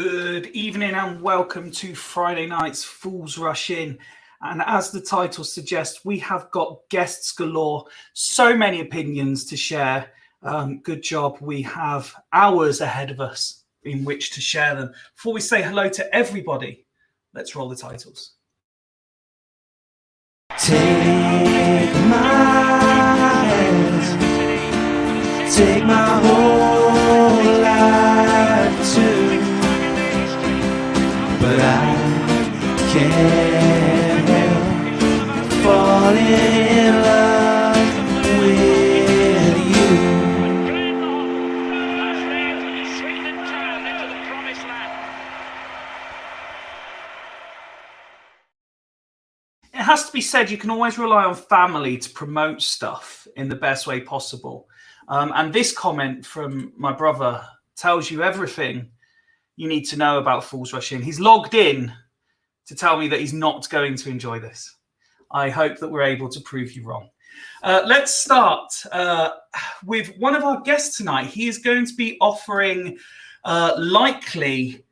Good evening and welcome to Friday night's Fools Rush In. And as the title suggests, we have got guests galore, so many opinions to share. Good job. We have hours ahead of us in which to share them. Before we say hello to everybody, let's roll the titles. Take my hand, take my whole life too, but I can't help falling in love with you. It has to be said, you can always rely on family to promote stuff in the best way possible. And this comment from my brother tells you everything you need to know about Fools Rush In. He's logged in to tell me that he's not going to enjoy this. I hope that we're able to prove you wrong. Let's start with one of our guests tonight. He is going to be offering likely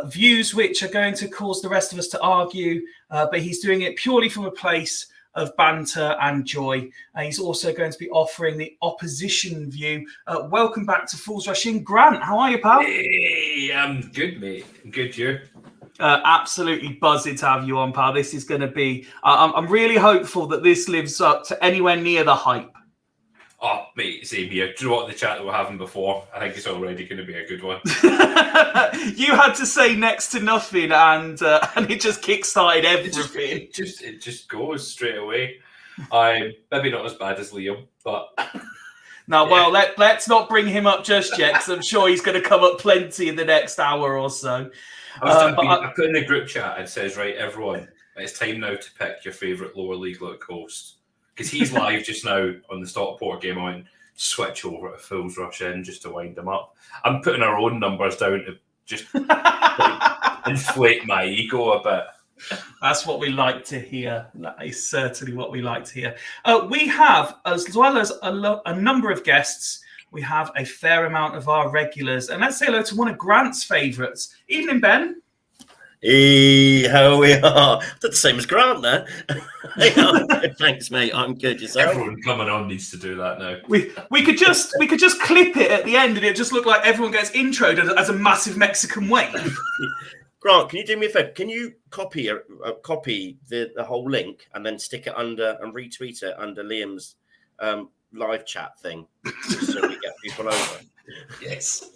views which are going to cause the rest of us to argue, but he's doing it purely from a place of banter and joy. He's also going to be offering the opposition view. Welcome back to Fools Rush In. Grant, how are you, pal? Hey, I'm good, mate. Good, you? Absolutely buzzing to have you on, pal. This is going to be... I'm really hopeful that this lives up to anywhere near the hype. Oh, mate, same here. Do you know what, the chat that we're having before? I think it's already going to be a good one. You had to say next to nothing, and it just kick-started everything. It just goes straight away. I'm maybe not as bad as Liam, but... No, well, let's not bring him up just yet, because I'm sure he's going to come up plenty in the next hour or so. I put in the group chat, it says, right, everyone, it's time now to pick your favourite lower league like host. Because he's live just now on the Stockport game. I went switch over to Fools Rush In just to wind him up. I'm putting our own numbers down to just inflate my ego a bit. That's what we like to hear. That is certainly what we like to hear. We have, as well as a number of guests, we have a fair amount of our regulars. And let's say hello to one of Grant's favourites. Evening, Ben. Hey, how we are? That's the same as Grant there. Thanks, mate. I'm good. Yourself? Everyone coming on needs to do that now. We could just clip it at the end, and it just look like everyone gets introed as a massive Mexican wave. Grant, can you do me a favor? Can you copy the whole link and then stick it under and retweet it under Liam's live chat thing, just so we get people over? Yes.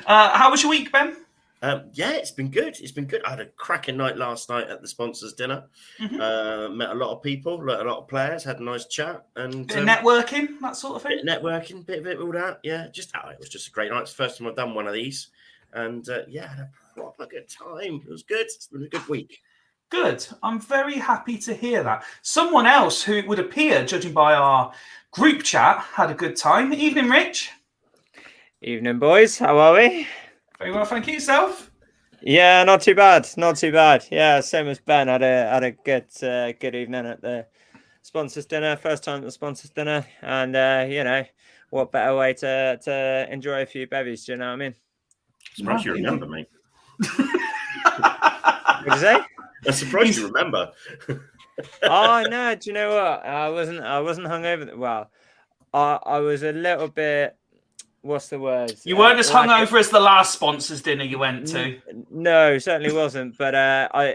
How was your week, Ben? Yeah, it's been good. I had a cracking night last night at the sponsors dinner. Mm-hmm. Met a lot of people, a lot of players, had a nice chat. And bit of networking, that sort of thing? Bit of networking, bit of it, all that. Yeah, it was just a great night. It's the first time I've done one of these. And yeah, I had a proper good time. It was good. It's been a good week. Good. I'm very happy to hear that. Someone else who would appear, judging by our group chat, had a good time. Evening, Rich. Evening, boys. How are we? Very well, thank you. Yourself? Yeah, not too bad. Yeah, same as Ben. Had a good evening at the sponsors dinner. First time at the sponsors dinner, and what better way to enjoy a few bevies? Do you know what I mean? Surprised you remember, mate. What'd you say? I'm surprised you remember. Oh no! Do you know what? I wasn't hungover. Well, I was a little bit. What's the word? You weren't as hungover as the last sponsors dinner you went to. No, certainly wasn't. But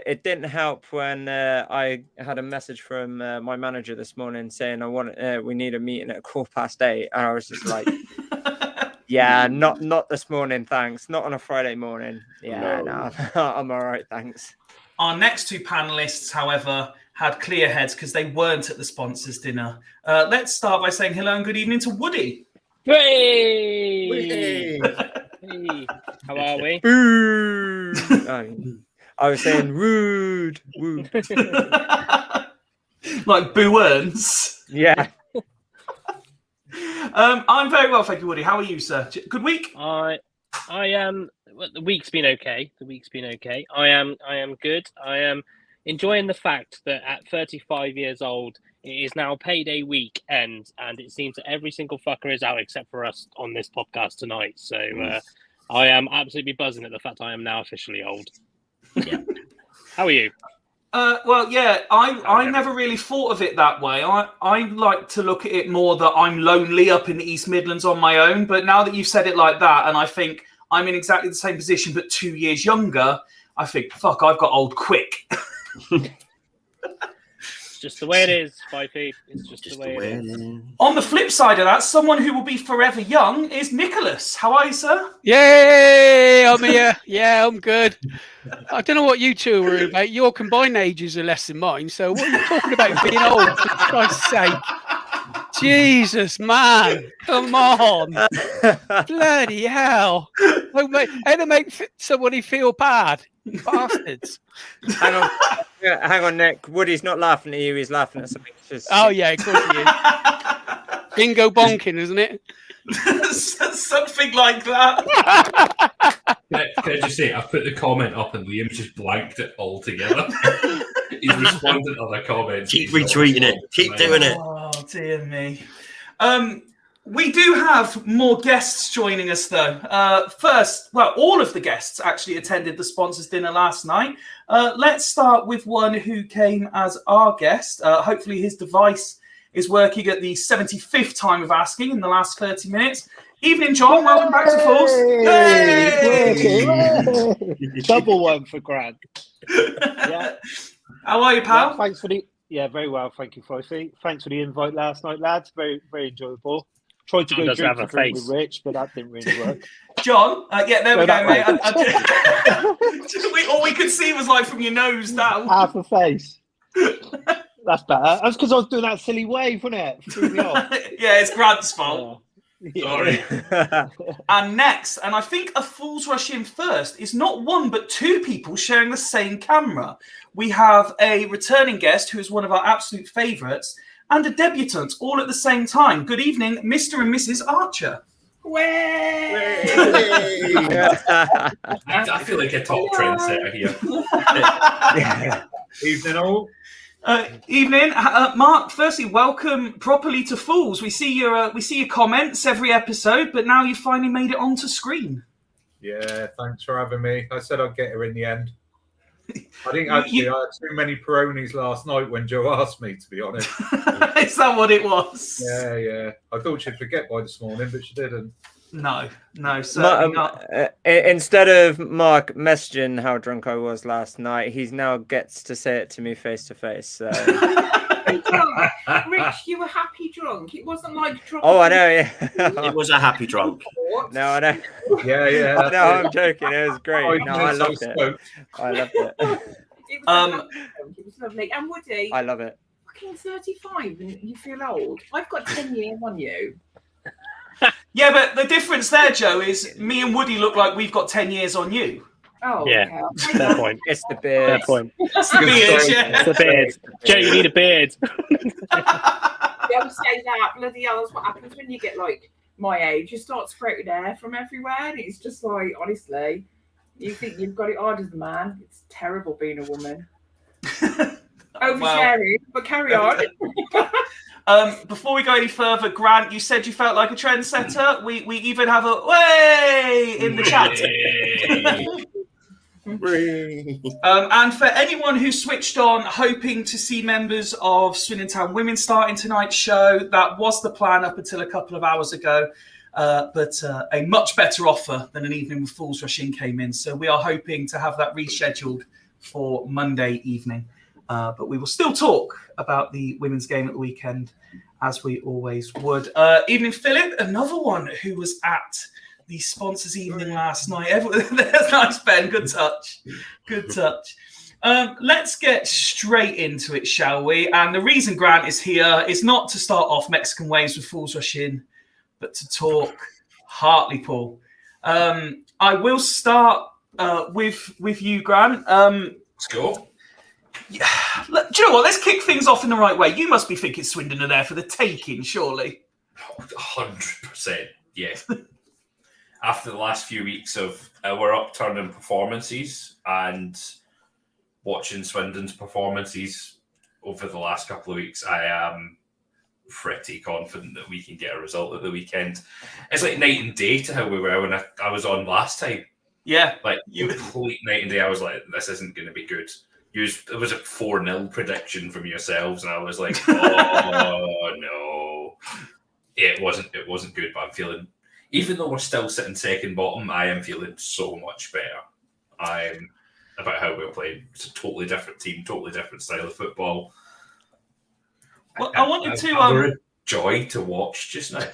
it didn't help when I had a message from my manager this morning saying we need a meeting at 8:15, and I was just like, yeah, not this morning, thanks. Not on a Friday morning. Yeah, no I'm all right, thanks. Our next two panelists, however, had clear heads because they weren't at the sponsors dinner. Let's start by saying hello and good evening to Woody. Hey! Hey, how are we? I was saying rude. Like Boo Earns. Yeah. I'm very well, thank you, Woody. How are you, sir? Good week? I am. Well, the week's been okay. I am good. I am enjoying the fact that at 35 years old, it is now payday weekend, and it seems that every single fucker is out except for us on this podcast tonight. So I am absolutely buzzing at the fact I am now officially old. Yeah. How are you? Well, yeah, I never really thought of it that way. I like to look at it more that I'm lonely up in the East Midlands on my own. But now that you've said it like that, and I think I'm in exactly the same position, but 2 years younger, I think, fuck, I've got old quick. It's just the way it is, Fifey. It's just the way it is. On the flip side of that, someone who will be forever young is Nicholas. How are you, sir? Yay! I'm here. Yeah, I'm good. I don't know what you two are about. Your combined ages are less than mine. So what are you talking about being old? For Christ's sake. Jesus, man. Come on. Bloody hell. How to make somebody feel bad. You bastards. Hang on, Nick. Woody's not laughing at you. He's laughing at something. Oh, yeah, of course he is. Bingo bonking, isn't it? Something like that. Can I just say, I've put the comment up and Liam's just blanked it altogether. He's responding to other comments. Keep retweeting it. Keep doing it. Oh, dear me. We do have more guests joining us, though. First, well, all of the guests actually attended the sponsors dinner last night. Let's start with one who came as our guest. Hopefully his device is working at the 75th time of asking in the last 30 minutes. Evening, John. Welcome back to Fools. Hey! Double one for Grant. Yeah. How are you, pal? Yeah, thanks for the. Yeah, very well. Thank you, Fifey. Thanks for the invite last night, lads. Very, very enjoyable. Tried to John go does have a drink face. with Rich, but that didn't really work. John? Yeah, there we No, go, that mate. All we could see was like from your nose down. Half a face. That's better. That's because I was doing that silly wave, wasn't it? Threw me off. Yeah, it's Grant's fault. Yeah. Sorry. And next, and I think a Fools Rush in first, is not one but two people sharing the same camera. We have a returning guest who is one of our absolute favourites and a debutant all at the same time. Good evening, Mr. and Mrs. Archer. I feel like a top trendsetter here. Evening all. Evening, Mark. Firstly, welcome properly to Fools. We see your comments every episode, but now you finally made it onto screen. Yeah, thanks for having me. I said I'd get her in the end. I think actually I had too many Peronis last night when Joe asked me, to be honest. Is that what it was? Yeah. I thought she'd forget by this morning, but she didn't. No, certainly not. Instead of Mark messaging how drunk I was last night, he now gets to say it to me face to face. So. Rich, you were happy drunk. It wasn't like drunk. Oh, I know. Yeah, It was a happy drunk. no, I know. Yeah. No, I'm joking. It was great. No, I loved it. I loved it. It was lovely. And Woody, I love it. fucking 35 and you feel old. I've got 10 years on you. Yeah, but the difference there, Joe, is me and Woody look like we've got 10 years on you. Oh, Yeah. okay. Fair point. It's the beard. Fair point. That's the beard, yeah. It's the beard. Joe, you need a beard. They always say that. Bloody hell, that's what happens when you get like my age. You start sprouting hair from everywhere. And it's just like, honestly, you think you've got it hard as a man. It's terrible being a woman. Oversharing, but carry on. Before we go any further, Grant, you said you felt like a trendsetter. We even have a way in the chat. And for anyone who switched on hoping to see members of Swindon Town Women starting tonight's show, that was the plan up until a couple of hours ago. But a much better offer than an evening with Fools Rush In came in. So we are hoping to have that rescheduled for Monday evening. But we will still talk about the women's game at the weekend, as we always would. Evening, Philip, another one who was at the sponsors' evening last night. There's nice, Ben. Good touch. Good touch. Let's get straight into it, shall we? And the reason Grant is here is not to start off Mexican waves with Fools Rush In, but to talk Hartleppol. I will start with you, Grant. Let's go. Yeah. Do you know what? Let's kick things off in the right way. You must be thinking Swindon are there for the taking, surely. 100%, yeah. After the last few weeks of our upturning performances and watching Swindon's performances over the last couple of weeks, I am pretty confident that we can get a result at the weekend. It's like night and day to how we were when I was on last time. Yeah. Like, complete night and day. I was like, this isn't going to be good. It was a 4-0 prediction from yourselves, and I was like, oh, no. Yeah, it wasn't good, but I'm feeling, even though we're still sitting second bottom, I am feeling so much better. I'm about how we're playing. It's a totally different team, totally different style of football. Well, I wanted to a joy to watch just now.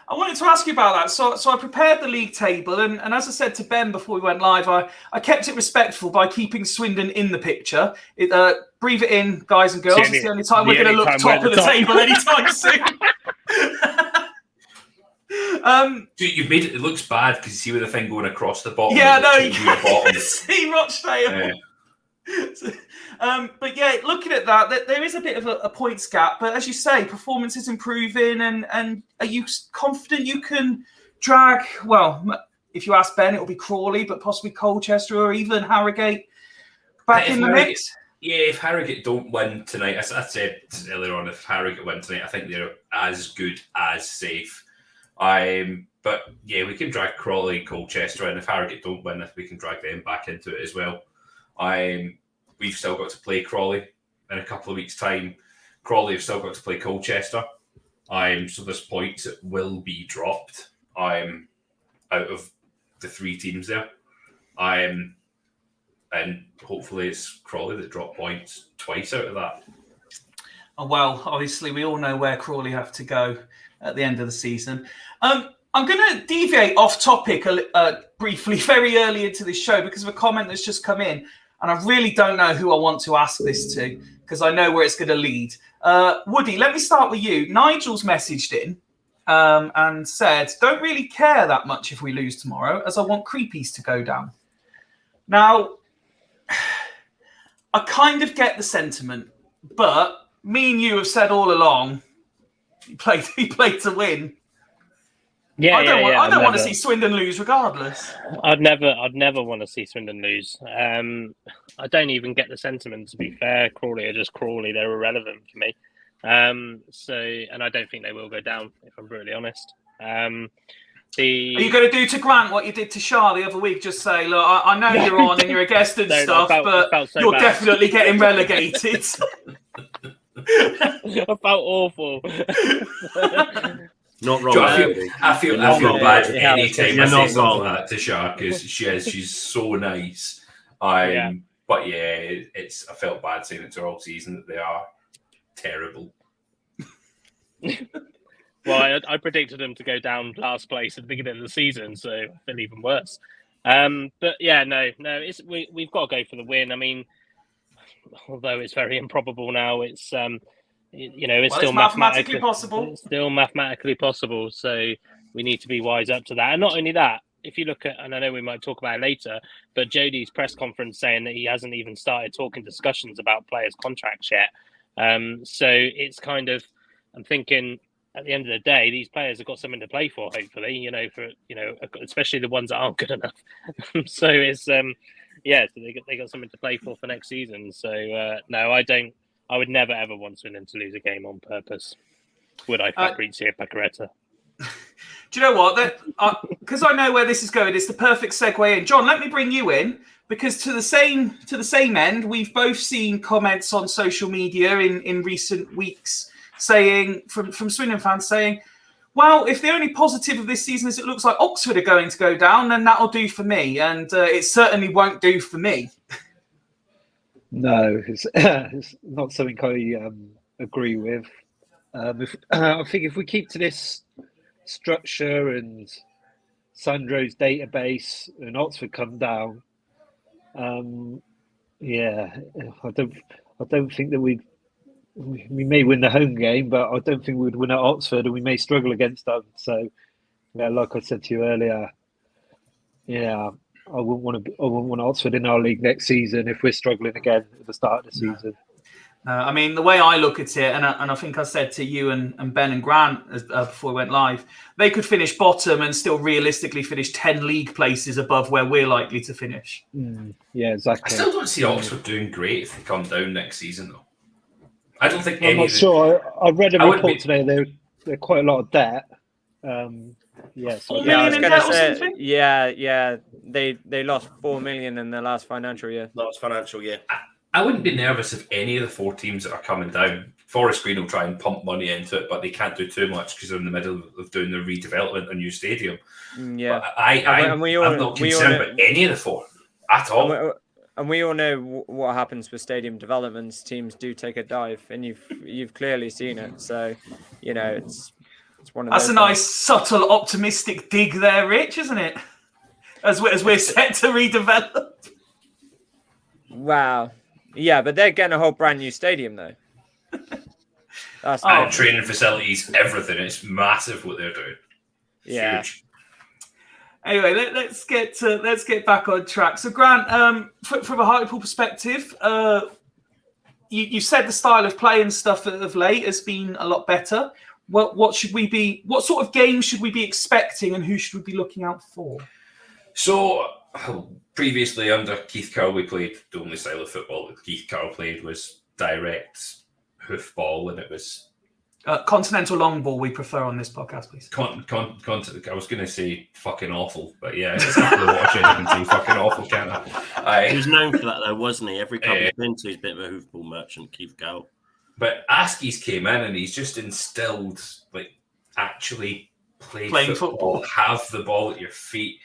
I wanted to ask you about that. So I prepared the league table, and as I said to Ben before we went live, I kept it respectful by keeping Swindon in the picture. Breathe it in, guys and girls. It's the only time we're going to look top of the table anytime soon. You've made it looks bad because you see with the thing going across the bottom. Yeah, no, you can see Rochdale. But yeah, looking at that, there is a bit of a points gap. But as you say, performance is improving, and are you confident you can drag? Well, if you ask Ben, it'll be Crawley, but possibly Colchester or even Harrogate back in the mix. Yeah, if Harrogate don't win tonight, as I said earlier on, if Harrogate win tonight, I think they're as good as safe. But yeah, we can drag Crawley and Colchester, and if Harrogate don't win, we can drag them back into it as well. We've still got to play Crawley in a couple of weeks' time. Crawley have still got to play Colchester. So there's points that will be dropped. Out of the 3 teams there. And hopefully it's Crawley that drop points twice out of that. Well, obviously we all know where Crawley have to go at the end of the season. I'm going to deviate off topic briefly very early into this show because of a comment that's just come in. And I really don't know who I want to ask this to because I know where it's going to lead. Woody, let me start with you. Nigel's messaged in and said, don't really care that much if we lose tomorrow as I want Creepies to go down. Now, I kind of get the sentiment, but me and you have said all along, he played to win. Yeah, I don't want to see Swindon lose regardless. I'd never want to see Swindon lose. I don't even get the sentiment, to be fair. Crawley are just Crawley. They're irrelevant for me. And I don't think they will go down, if I'm brutally honest. Are you going to do to Grant what you did to Shah the other week? Just say, look, I know you're on and you're a guest and stuff, but you're definitely getting relegated. I felt awful. Not wrong. I feel bad any time I say something like that to Shah because she's so nice. But yeah, I felt bad saying it to her all season that they are terrible. Well, I predicted them to go down last place at the beginning of the season, so I feel even worse. But yeah, no, we've got to go for the win. I mean, although it's very improbable now, it's still mathematically possible. It's still mathematically possible. So we need to be wise up to that. And not only that, if you look at, and I know we might talk about it later, but Jody's press conference saying that he hasn't even started talking discussions about players' contracts yet. So it's kind of, I'm thinking at the end of the day, these players have got something to play for, hopefully, especially the ones that aren't good enough. So it's, so they got something to play for next season. So no, I would never ever want Swindon to lose a game on purpose. Would I, Fabrizio Pacaretta? Do you know what? Because I know where this is going, it's the perfect segue in. John, let me bring you in because to the same end, we've both seen comments on social media in recent weeks saying from Swindon fans saying, well, if the only positive of this season is it looks like Oxford are going to go down, then that'll do for me. And it certainly won't do for me. No, it's not something I agree with. I think if we keep to this structure and Sandro's database and Oxford come down, I don't think that we may win the home game, but I don't think we would win at Oxford, and we may struggle against them. So, yeah, like I said to you earlier, I wouldn't want Oxford in our league next season if we're struggling again at the start of the season. I mean, the way I look at it, and I think I said to you and Ben and Grant before we went live, they could finish bottom and still realistically finish 10 league places above where we're likely to finish. Yeah, exactly. I still don't see Oxford doing great if they come down next season, though. I don't think I'm any not of the, sure. I read a I wouldn't report be- today. They're quite a lot of debt. Yeah, so 4 Yeah, I million was in gonna debt or say, something? yeah. They lost 4 million in the last financial year. Last financial year. I wouldn't be nervous if any of the 4 teams that are coming down. Forest Green will try and pump money into it, but they can't do too much because they're in the middle of doing the redevelopment of a new stadium. Yeah, But And we all- I'm not we all concerned know- about any of the 4 at all. and we all know what happens with stadium developments. Teams do take a dive, and you've clearly seen it. So, it's one of That's those a things. nice, subtle, optimistic dig there, Rich, isn't it? As we're set to redevelop. Wow. Yeah, but they're getting a whole brand new stadium though. That's And training facilities, everything. It's massive what they're doing. Yeah. Huge. Anyway, let's get back on track. So, Grant, from a Hartlepool perspective, you said the style of play and stuff of late has been a lot better. What sort of games should we be expecting, and who should we be looking out for? So, previously under Keith Curl, we played the only style of football that Keith Curl played was direct hoofball, and it was Continental long ball we prefer on this podcast, please. I was going to say fucking awful, but yeah, it's not the watching. I can say fucking awful, can't I? He was known for that though, wasn't he? Every club he's been to, he's a bit of a hoofball merchant, Keith Gow. But Askey's came in and he's just instilled, like, actually playing football, have the ball at your feet.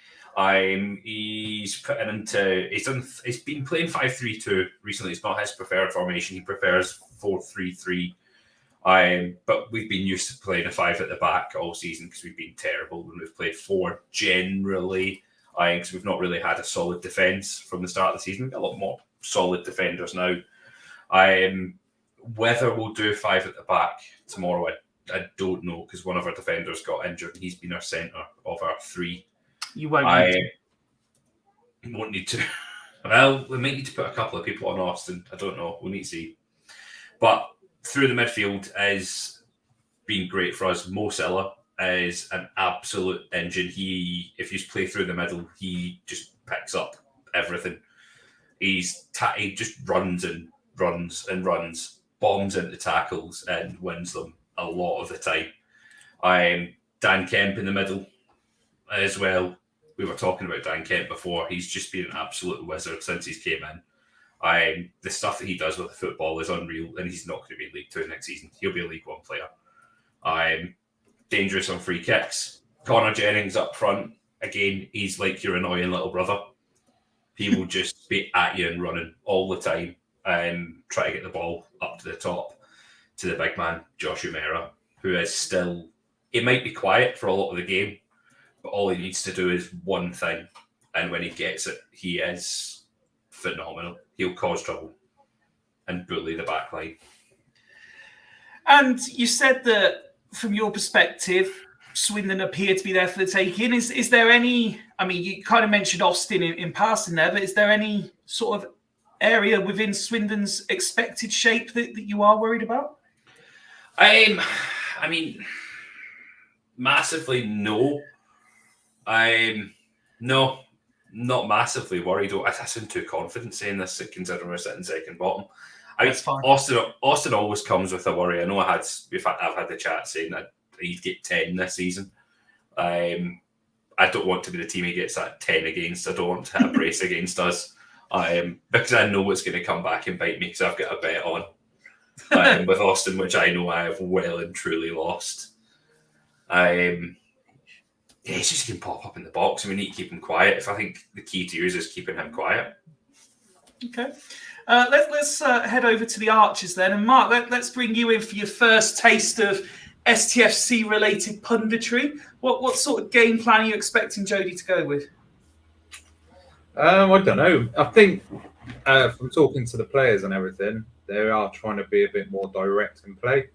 He's putting into. He's been playing 5-3-2 recently. It's not his preferred formation. He prefers 4-3-3. But we've been used to playing a 5 at the back all season because we've been terrible when we've played 4 generally. Because we've not really had a solid defence from the start of the season. We've got a lot more solid defenders now. Whether we'll do 5 at the back tomorrow, I don't know, because one of our defenders got injured and he's been our centre of our 3. You won't need to. Well, we might need to put a couple of people on Austin. I don't know. We'll need to see. But through the midfield has been great for us. Mo Silla is an absolute engine. If you play through the middle, he just picks up everything. He just runs and runs and runs, bombs into tackles and wins them a lot of the time. Dan Kemp in the middle as well. We were talking about Dan Kemp before. He's just been an absolute wizard since he's came in. The stuff that he does with the football is unreal, and he's not going to be in League 2 next season. He'll be a League 1 player. Dangerous on free kicks. Connor Jennings up front. Again, he's like your annoying little brother. He will just be at you and running all the time and try to get the ball up to the top to the big man, Josh Umera, who is still... He might be quiet for a lot of the game, but all he needs to do is one thing, and when he gets it, he is phenomenal. He'll cause trouble and bully the back line. And you said that from your perspective, Swindon appeared to be there for the taking. Is there any, I mean, you kind of mentioned Austin in passing there, but is there any sort of area within Swindon's expected shape that you are worried about? I mean, massively no. No, not massively worried. I sound too confident saying this, considering we're sitting second bottom. That's fine. Austin always comes with a worry. I know I've had the chat saying that he'd get 10 this season. I don't want to be the team he gets that 10 against. I don't want to have a brace against us. Because I know it's going to come back and bite me, because I've got a bet on with Austin, which I know I have well and truly lost. He's just going to pop up in the box, and we need to keep him quiet. I think the key to yours is keeping him quiet. Okay. Let's head over to the Archers then. And Mark, let's bring you in for your first taste of STFC-related punditry. What sort of game plan are you expecting Jody to go with? I don't know. I think from talking to the players and everything, they are trying to be a bit more direct in play.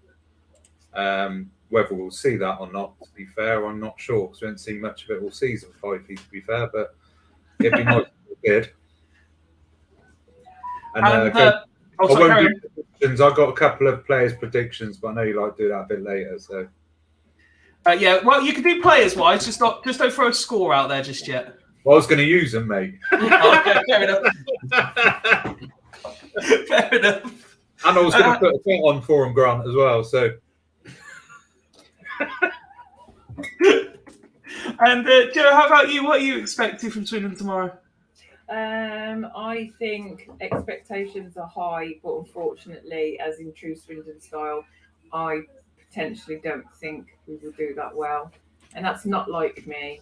Whether we'll see that or not, to be fair, I'm not sure, because we haven't seen much of it all season, 5 feet, to be fair, but it'd be nice if we did. And I won't do predictions. I've got a couple of players' predictions, but I know you like to do that a bit later. So, yeah, well, you can do players-wise, just don't throw a score out there just yet. Well, I was going to use them, mate. Okay, fair enough. Fair enough. And I was going to put a bet on for him, Grant, as well. So. And Joe, how about you? What are you expecting from Swindon tomorrow? I think expectations are high, but unfortunately, as in true Swindon style, I potentially don't think we will do that well. And that's not like me,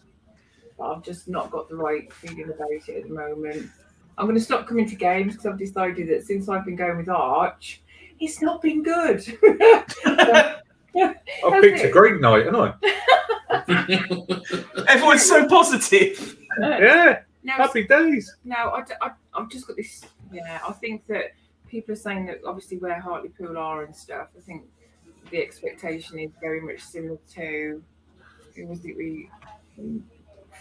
but I've just not got the right feeling about it at the moment. I'm going to stop coming to games because I've decided that since I've been going with Arch, it's not been good. I picked a great night, haven't I? Everyone's so positive. Yeah. No, Happy days. No, I've just got this. Yeah, I think that people are saying that obviously where Hartlepool are and stuff. I think the expectation is very much similar to who was it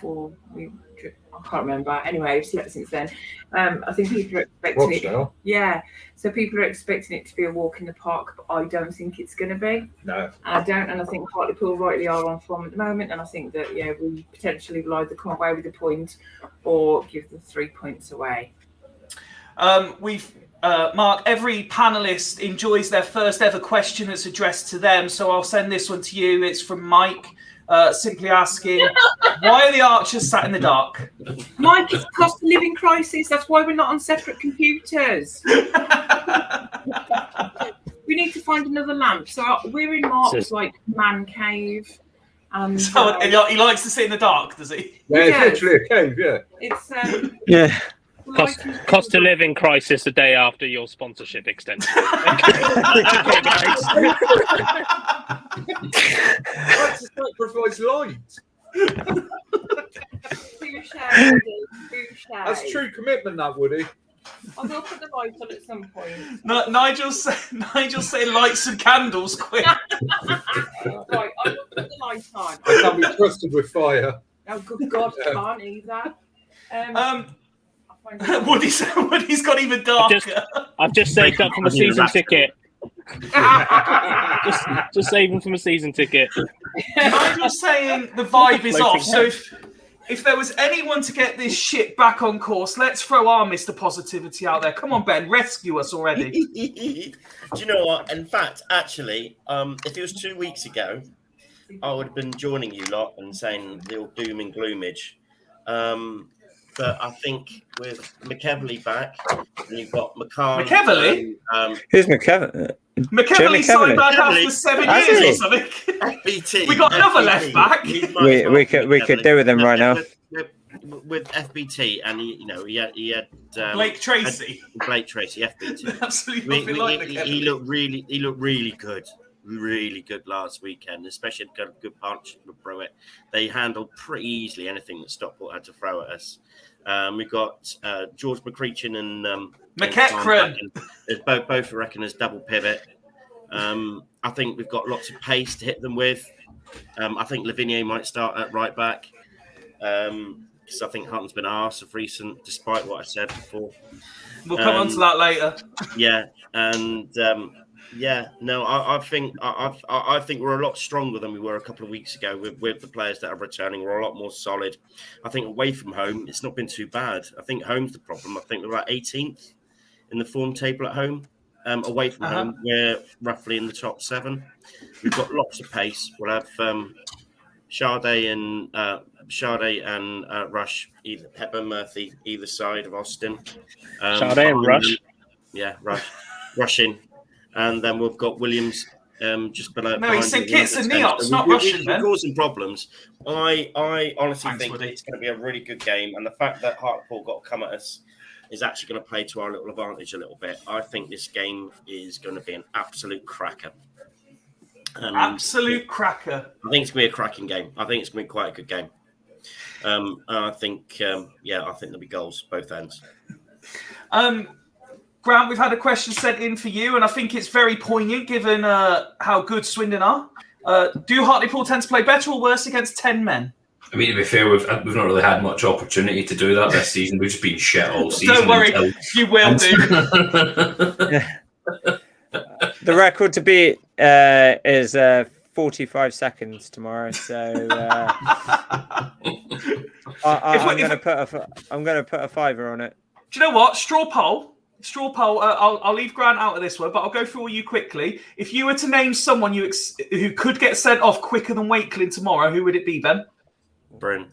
I can't remember. Anyway, I've slept since then. I think people are expecting it. Yeah, so people are expecting it to be a walk in the park, but I don't think it's going to be. No, I don't, and I think Hartlepool rightly are on form at the moment, and I think that we potentially will either come away with a point or give the 3 points away. Mark, every panelist enjoys their first ever question that's addressed to them, so I'll send this one to you. It's from Mike. Simply asking, why are the Archers sat in the dark? Mike, it's cost of living crisis. That's why we're not on separate computers. We need to find another lamp. So we're in Mark's man cave. And so he likes to sit in the dark, does he? Yeah, it's literally a cave. Yeah. It's yeah. Cost of living crisis a day after your sponsorship extension. Okay, guys. That's a sacrifice light. That's true commitment, that, Woody. I will put the light on at some point. Nigel's saying light some candles quick. Right, I will put the light on. I can't be trusted with fire. Oh, good God, can't either. Woody's got even darker. I've just saved up from a season ticket. just saving from a season ticket. Nigel's saying the vibe is off. So if there was anyone to get this shit back on course, let's throw our Mr. Positivity out there. Come on, Ben, rescue us already. Do you know what? In fact, actually, if it was 2 weeks ago, I would have been joining you lot and saying the old doom and gloomage. But I think with McEvely back, and you've got McCann. McEvely? Who's McEvely? McEvely signed back after 7 years or something. FBT. We got another left back. We could do with him right now. With FBT, and he had Blake Tracy. Blake Tracy, FBT. Absolutely nothing like he looked really good. Really good last weekend, especially got a good partnership with Brewitt. They handled pretty easily anything that Stockport had to throw at us. We've got George McCreachin and McEachran. Both I reckon as double pivot. I think we've got lots of pace to hit them with. I think Lavigne might start at right back because I think Hutton's been arse of recent, despite what I said before. We'll come on to that later. Yeah, and I think we're a lot stronger than we were a couple of weeks ago with the players that are returning. We're a lot more solid. I think away from home, it's not been too bad. I think home's the problem. I think we're about 18th in the form table at home. Away from home, we're roughly in the top 7. We've got lots of pace. We'll have Sade and Rush, either Pepper Murphy, either side of Austin. Sade and Rush. Yeah, rushing. And then we've got Williams just below. No, he said Kits and Neots, not Russian, man. We're causing problems. I honestly think that it's going to be a really good game. And the fact that Hartlepool got to come at us is actually going to play to our little advantage a little bit. I think this game is going to be an absolute cracker. Absolute cracker. I think it's going to be a cracking game. I think it's going to be quite a good game. I think there'll be goals both ends. Grant, we've had a question sent in for you, and I think it's very poignant given how good Swindon are. Do Hartlepool tend to play better or worse against 10 men? I mean, to be fair, we've not really had much opportunity to do that this season. We've just been shit all season. Don't worry, you will do. The record to beat is 45 seconds tomorrow, so I'm going to put a fiver on it. Do you know what? Straw poll. Straw poll. I'll leave Grant out of this one, but I'll go through all you quickly. If you were to name someone who could get sent off quicker than Wakeling tomorrow, who would it be, Ben? Bryn.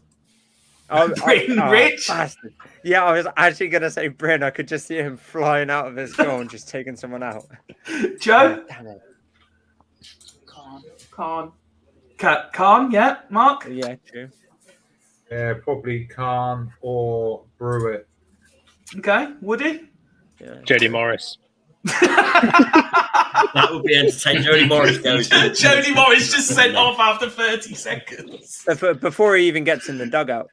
Bryn, Rich? Bastard. Yeah, I was actually going to say Bryn. I could just see him flying out of his goal and just taking someone out. Joe? Damn it. Khan. Yeah. Mark? Yeah, true. Yeah, probably Khan or Brewitt. Okay. Woody? Yeah. Jody Morris. That would be entertaining. Jody Morris goes. Jody Morris just sent off after 30 seconds. Before he even gets in the dugout.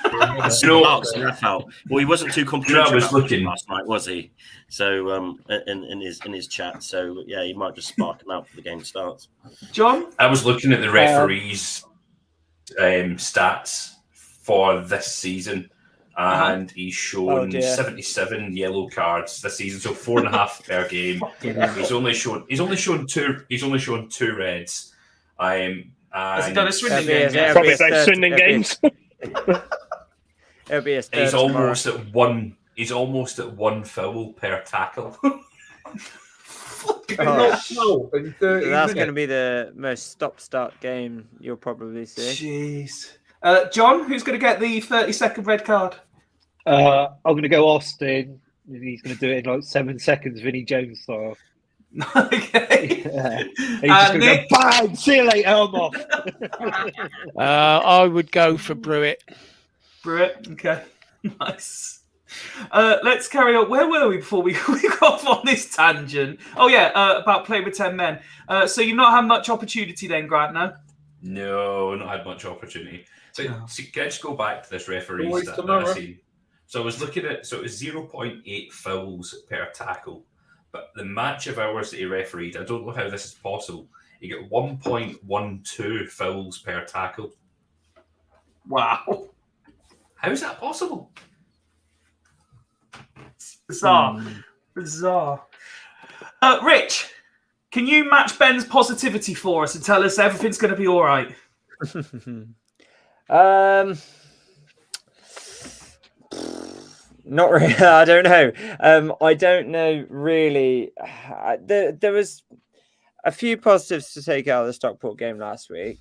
Well, he wasn't too complimentary was looking last night, was he? So in his chat. So yeah, he might just spark him out for the game starts. John? I was looking at the referees' stats for this season, and he's shown 77 yellow cards this season, so 4.5 per game. He's only shown two reds. Has he done a swindling game? Probably those swindling games. It'll be a He's almost at one. He's almost at one foul per tackle. That's going to be the most stop-start game you'll probably see. Jeez. John, who's going to get the 30-second red card? I'm going to go Austin. He's going to do it in like 7 seconds, Vinnie Jones style. Okay. Yeah. He's just going to go, bang, see you later, I'm off. I would go for Brewitt. Brewitt, okay. Nice. Let's carry on. Where were we before we got off on this tangent? Oh, yeah, about playing with 10 men. So you've not had much opportunity then, Grant, no? No, not had much opportunity. So, can I just go back to this referee stat that I seen? So I was looking at, so it was 0.8 fouls per tackle. But the match of hours that he refereed, I don't know how this is possible. He got 1.12 fouls per tackle. Wow. How is that possible? Bizarre. Bizarre. Rich, can you match Ben's positivity for us and tell us everything's going to be all right? Not really. I don't know. I don't know really. There was a few positives to take out of the Stockport game last week.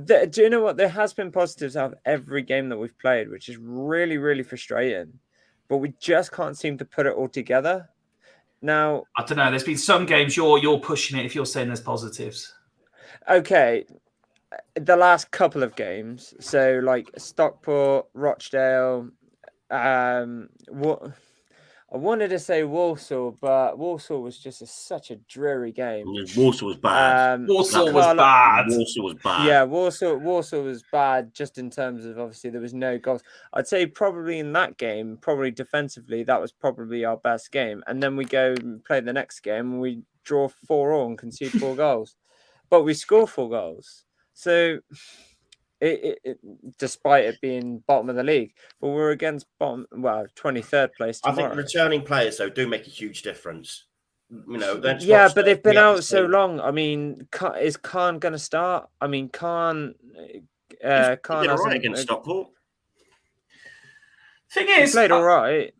Do you know what? There has been positives out of every game that we've played, which is really, really frustrating. But we just can't seem to put it all together. Now, I don't know. There's been some games you're pushing it if you're saying there's positives. Okay, the last couple of games, so like Stockport, Rochdale, what I wanted to say Walsall, but Walsall was just such a dreary game. Walsall was bad. Walsall was bad. Walsall was bad. Yeah, Walsall was bad just in terms of obviously there was no goals. I'd say probably in that game, probably defensively, that was probably our best game. And then we go and play the next game and we draw 4-4 and concede 4 goals. But we score 4 goals. So despite it being bottom of the league, but we're against 23rd place tomorrow. I think returning players though do make a huge difference. You know, but they've been out so long. I mean, is Khan going to start? I mean, Khan did all right against Stockport. Thing is, he played all right.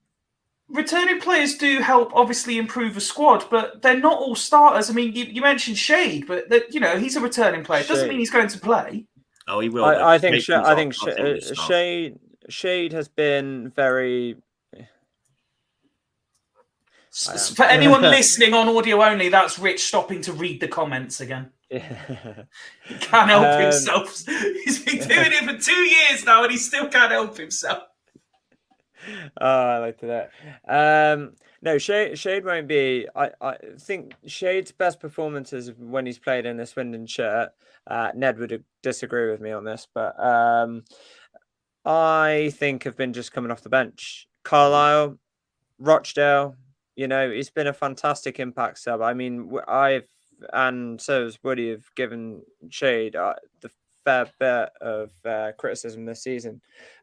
Returning players do help obviously improve a squad, but they're not all starters. I mean, you mentioned Shade, but he's a returning player. It doesn't mean he's going to play. Oh, he will. I think Shade has been very. For anyone listening on audio only, that's Rich stopping to read the comments again. He can't help himself. He's been doing it for 2 years now, and he still can't help himself. Oh, I like that. No, Shade won't be. I think Shade's best performances when he's played in a Swindon shirt. Ned would disagree with me on this, but I think have been just coming off the bench. Carlisle, Rochdale, he's been a fantastic impact sub. I mean, and so has Woody, have given Shade the fair bit of criticism this season,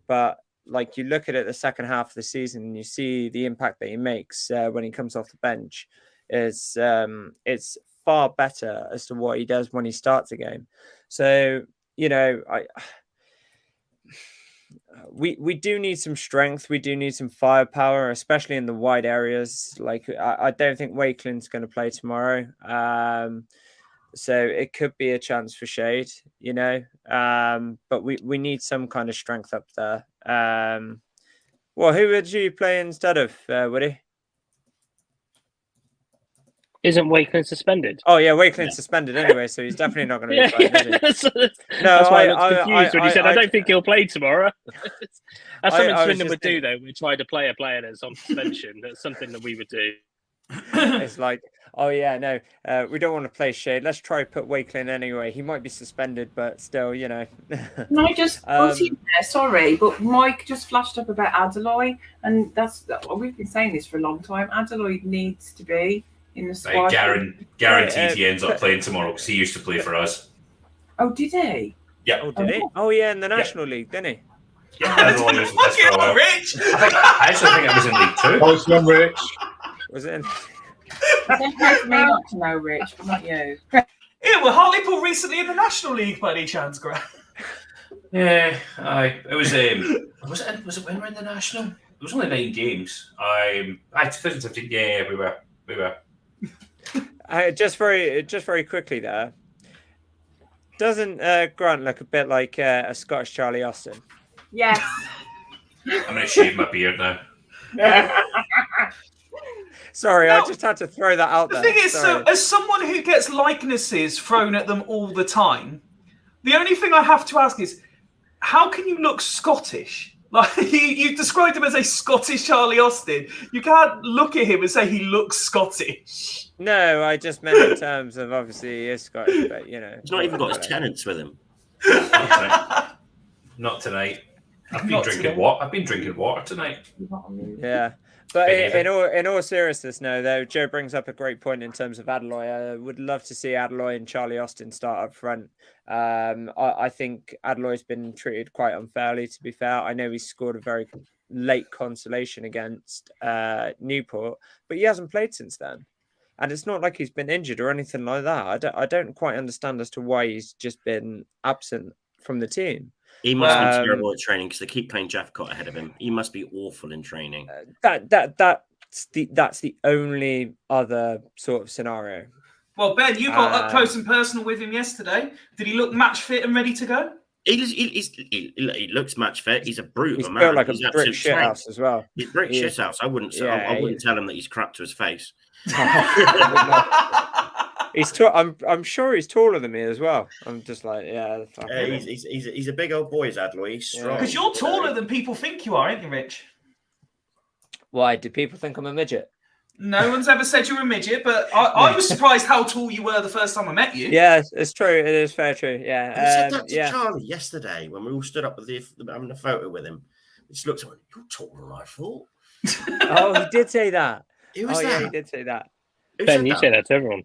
but like you look at it the second half of the season and you see the impact that he makes when he comes off the bench it's far better as to what he does when he starts a game. So we do need some strength. We do need some firepower, especially in the wide areas. Like I don't think Wakeland's going to play tomorrow. So it could be a chance for Shade, you know. But we need some kind of strength up there. Well, who would you play instead of Woody? Isn't Wakeland suspended? Oh yeah, Wakeland's suspended anyway, so he's definitely not going to be playing, is he? That's why I was confused when you said I don't think he'll play tomorrow. That's something I was Swindon just would do, though. We try to play a player that's on suspension. That's something that we would do. It's like, oh yeah, no, we don't want to play Shade. Let's try put Wakeland anyway. He might be suspended, but still, you know. Can I just sorry, but Mike just flashed up about Adeloy, and we've been saying this for a long time. Adeloy needs to be in the squad. Guaranteed he ends up playing tomorrow because he used to play for us. Oh, did he? Yeah. Oh, did he? Oh yeah, in the National League, didn't he? Yeah, Adeloy was with us for a while. Rich. I actually think it was in League 2. Oh, it's not Rich. Was it? It's okay for me not to know, Rich, but not you. Yeah, well, Hartleppol recently in the National League by any chance, Grant? Yeah, it was. Was it when we were in the National? It was only 9 games. 2015. Yeah, we were. Just very quickly there. Doesn't Grant look a bit like a Scottish Charlie Austin? Yes. I'm going to shave my beard now. Sorry, I just had to throw that out there. The thing is, so as someone who gets likenesses thrown at them all the time, the only thing I have to ask is, how can you look Scottish? Like you described him as a Scottish Charlie Austin. You can't look at him and say he looks Scottish. No, I just meant in terms of obviously he is Scottish, but you know. He's not even got his tenants with him. Not tonight. I've been drinking water tonight. Yeah. But in all seriousness, though, Joe brings up a great point in terms of Adeloy. I would love to see Adeloy and Charlie Austin start up front. I think Adeloy's been treated quite unfairly, to be fair. I know he scored a very late consolation against Newport, but he hasn't played since then. And it's not like he's been injured or anything like that. I don't quite understand as to why he's just been absent from the team. He must be terrible at training because they keep playing Jeffcott ahead of him. He must be awful in training. That's the only other sort of scenario. Well, Ben, you got up close and personal with him yesterday. Did he look match fit and ready to go? He looks match fit. He's a brute. He's built like a brick shit house as well. He's brick shit house. I wouldn't tell him that he's crap to his face. He's I'm sure he's taller than me as well. I'm just like, he's a big old boy, is Adeloy. He's strong. Because you're taller than people think you are, aren't you, Rich? Why do people think I'm a midget? No one's ever said you're a midget, but I was surprised how tall you were the first time I met you. Yeah, it's true. It is fair true. Yeah. I said that to Charlie yesterday when we all stood up with having a photo with him. He just looked at me, you're taller than I thought. Oh, he did say that. Who was that? Yeah, he did say that. Ben, you say that to everyone.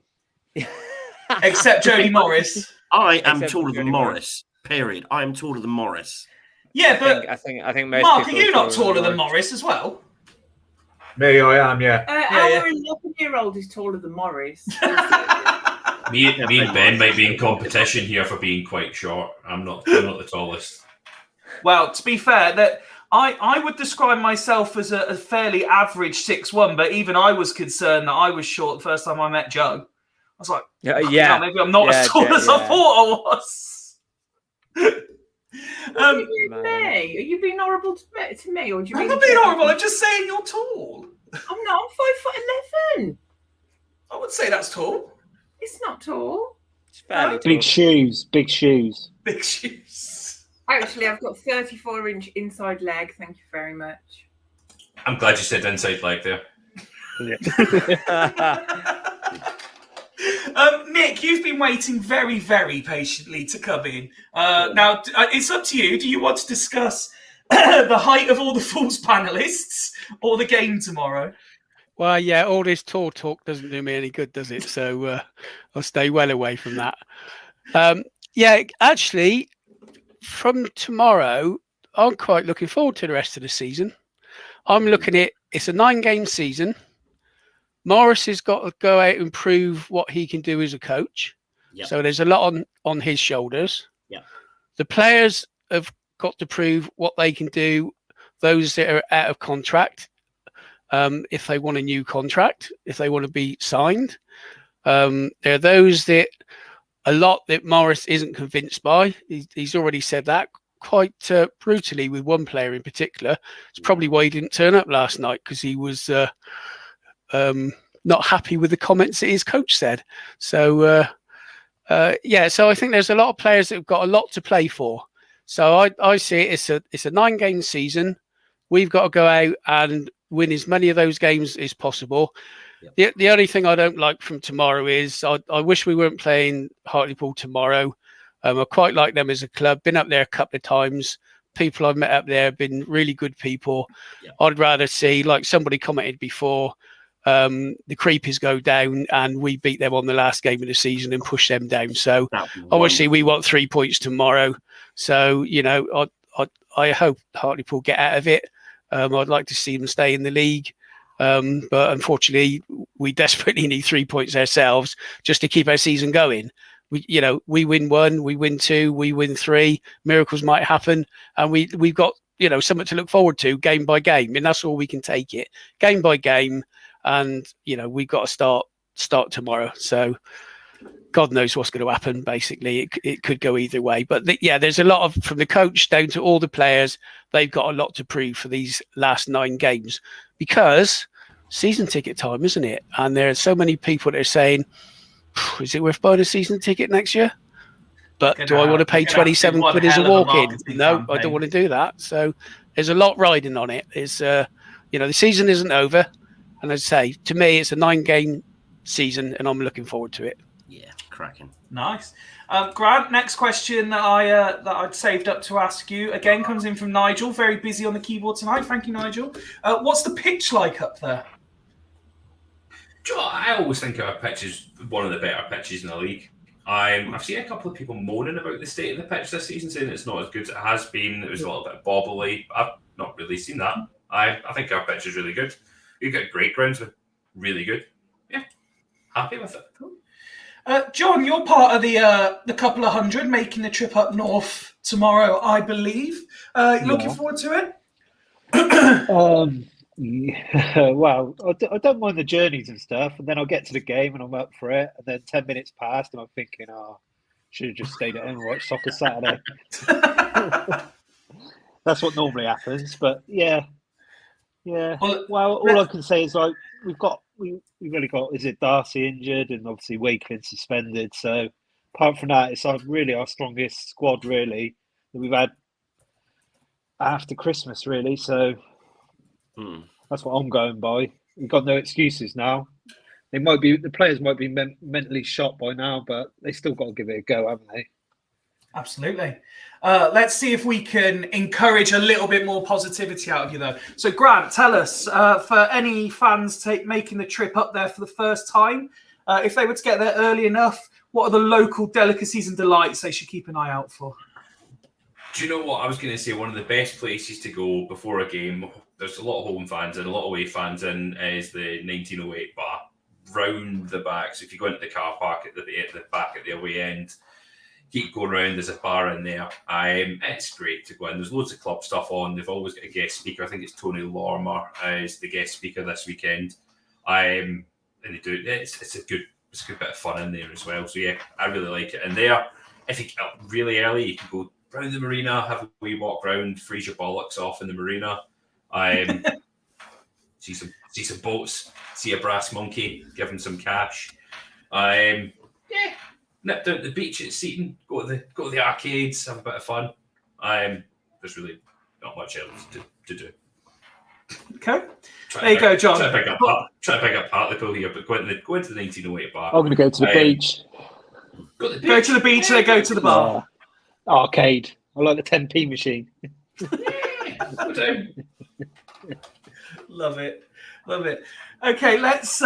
Except Jody Morris. I am taller than Morris. Period. I am taller than Morris. Yeah, but I think most Mark, are people you not taller than Morris as well? Me, I am, yeah. Our 11-year-old is taller than Morris. Me and Ben might be in competition here for being quite short. I'm not the tallest. Well, to be fair, that I would describe myself as a fairly average 6'1", but even I was concerned that I was short the first time I met Joe. I was like, maybe I'm not as tall as I thought I was. Are you being horrible to me, or do you? I'm not being horrible. I'm just saying you're tall. I'm not. I'm 5'11". I would say that's tall. It's not tall. It's fairly tall. Big shoes. Big shoes. Big shoes. Actually, I've got 34-inch inside leg. Thank you very much. I'm glad you said inside leg there. Nick, you've been waiting very, very patiently to come in. Now, it's up to you. Do you want to discuss the height of all the Fools panelists or the game tomorrow? Well, yeah, all this tour talk doesn't do me any good, does it? So I'll stay well away from that. Actually, from tomorrow, I'm quite looking forward to the rest of the season. I'm looking at it's a 9-game season. Morris has got to go out and prove what he can do as a coach. Yep. So there's a lot on his shoulders. Yeah. The players have got to prove what they can do. Those that are out of contract, if they want a new contract, if they want to be signed. There are those that a lot that Morris isn't convinced by. He's already said that quite brutally with one player in particular. It's probably why he didn't turn up last night, because he was not happy with the comments that his coach said. So so I think there's a lot of players that have got a lot to play for. So I see it, it's a 9-game season. We've got to go out and win as many of those games as possible. Yep. The only thing I don't like from tomorrow is I wish we weren't playing Hartleppol tomorrow. I quite like them as a club. Been up there a couple of times. People I've met up there have been really good people. Yep. I'd rather see, like somebody commented before, the Creepers go down and we beat them on the last game of the season and push them down. So obviously we want 3 points tomorrow. So, I hope Hartlepool get out of it. I'd like to see them stay in the league. But unfortunately, we desperately need 3 points ourselves just to keep our season going. We win 1, we win 2, we win 3. Miracles might happen, and we've got something to look forward to game by game, and that's all we can take it game by game. And we've got to start tomorrow. So God knows what's going to happen. Basically, it could go either way. But there's a lot from the coach down to all the players. They've got a lot to prove for these last 9 games, because season ticket time, isn't it? And there are so many people that are saying, is it worth buying a season ticket next year? But do I want to pay 27 quid as a walk-in? No, I don't want to do that. So there's a lot riding on it. It's the season isn't over. And as I say, to me, it's a 9-game season, and I'm looking forward to it. Yeah, cracking. Nice. Grant, next question that I'd saved up to ask you again comes in from Nigel. Very busy on the keyboard tonight. Thank you, Nigel. What's the pitch like up there? I always think our pitch is one of the better pitches in the league. I've seen a couple of people moaning about the state of the pitch this season, saying it's not as good as it has been. It was a little bit bobbly. I've not really seen that. I think our pitch is really good. We've got great grounds, with really good. Yeah, happy with it. John, you're part of the couple of hundred making the trip up north tomorrow, I believe. Looking forward to it? Well, I don't mind the journeys and stuff, and then I'll get to the game and I'm up for it, and then 10 minutes passed and I'm thinking, should have just stayed at home and watched Soccer Saturday. That's what normally happens, but yeah. Well, all I can say is we've only got Darcy injured and obviously Wakeling suspended. So apart from that, it's really our strongest squad really that we've had after Christmas really. So that's what I'm going by. We've got no excuses now. The players might be mentally shot by now, but they still got to give it a go, haven't they? Absolutely. Let's see if we can encourage a little bit more positivity out of you, though. So, Grant, tell us, for any fans making the trip up there for the first time, if they were to get there early enough, what are the local delicacies and delights they should keep an eye out for? Do you know what? I was going to say one of the best places to go before a game, there's a lot of home fans and a lot of away fans in, is the 1908 bar, round the back. So if you go into the car park at the back at the away end, keep going around, there's a bar in there. It's great to go in. There's loads of club stuff on. They've always got a guest speaker. I think it's Tony Lorimer is the guest speaker this weekend. And they do it's a good bit of fun in there as well. So yeah, I really like it. And there, if you get up really early, you can go round the marina, have a wee walk round, freeze your bollocks off in the marina. See some boats, see a brass monkey, give him some cash. Nip down to the beach at Seaton, go to the arcades, have a bit of fun. There's really not much else to do. Okay. There you go, John. Try to pick up Hartlepool here, but go into the 1908 bar. I'm going to go to the beach. Go to the beach and then go to the bar. Arcade. I like the 10p machine. Love it. Okay, let's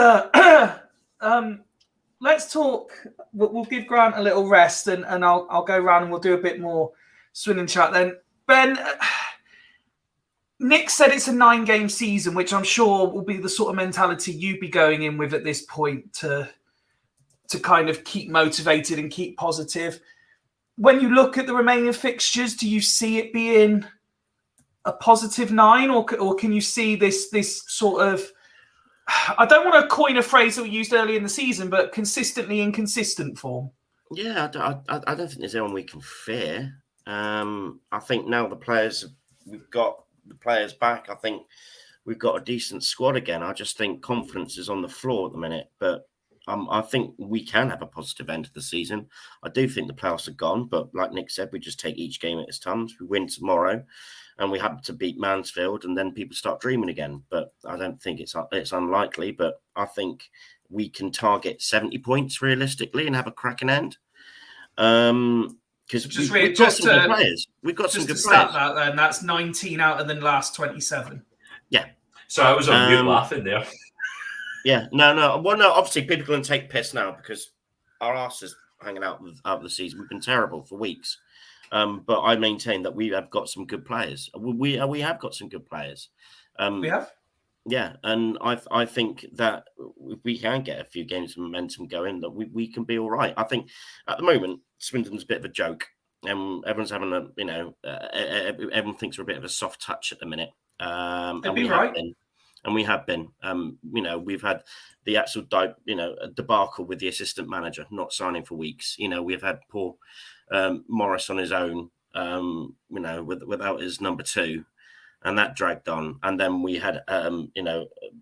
talk. We'll give Grant a little rest, and I'll go around and we'll do a bit more swinging chat then. Ben, Nick said it's a 9-game season, which I'm sure will be the sort of mentality you'd be going in with at this point to kind of keep motivated and keep positive. when you look at the remaining fixtures, do you see it being a positive 9, or can you see this sort of, I don't want to coin a phrase that we used early in the season, but consistently inconsistent form? Yeah, I don't think there's anyone we can fear. I think now we've got the players back. I think we've got a decent squad again. I just think confidence is on the floor at the minute, but I think we can have a positive end to the season. I do think the playoffs are gone, but like Nick said, we just take each game at its time. We win tomorrow, and we happen to beat Mansfield, and then people start dreaming again. But I don't think it's unlikely. But I think we can target 70 points realistically and have a cracking end. Because we've got some good players. We've got some good players. That then, that's 19 out of the last 27. Yeah. So I was on mute laughing there. Yeah, no. Well, no, obviously people are going to take piss now because our arse is hanging out of the season. We've been terrible for weeks. But I maintain that we have got some good players. We have got some good players. We have? Yeah, and I think that if we can get a few games of momentum going, that we can be all right. I think at the moment, Swindon's a bit of a joke. Everyone's having everyone thinks we're a bit of a soft touch at the minute. And we have been. And we have been. We've had the actual debacle with the assistant manager not signing for weeks. We've had poor Morris on his own, without his number 2. And that dragged on. And then we had,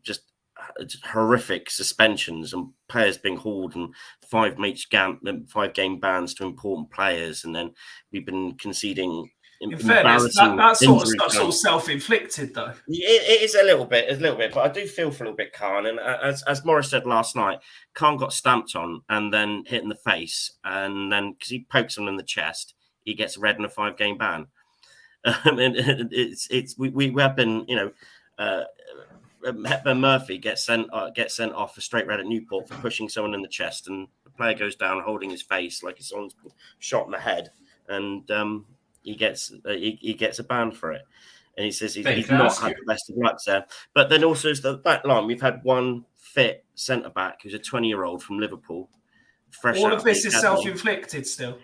just horrific suspensions and players being hauled and 5-game bans to important players. And then we've been conceding. In fairness, that's sort of self-inflicted, though. It is a little bit, but I do feel for a little bit Khan. And as Morris said last night, Khan got stamped on and then hit in the face. And then because he pokes him in the chest, he gets red and a 5-game ban. And we have been, Hepburn Murphy gets sent off for straight red at Newport for pushing someone in the chest, and the player goes down holding his face like someone's shot in the head, and he gets a ban for it. And he says he's not had the best of luck there. But then also is the back line. We've had one fit centre back who's a 20-year-old from Liverpool. All of this is self-inflicted still.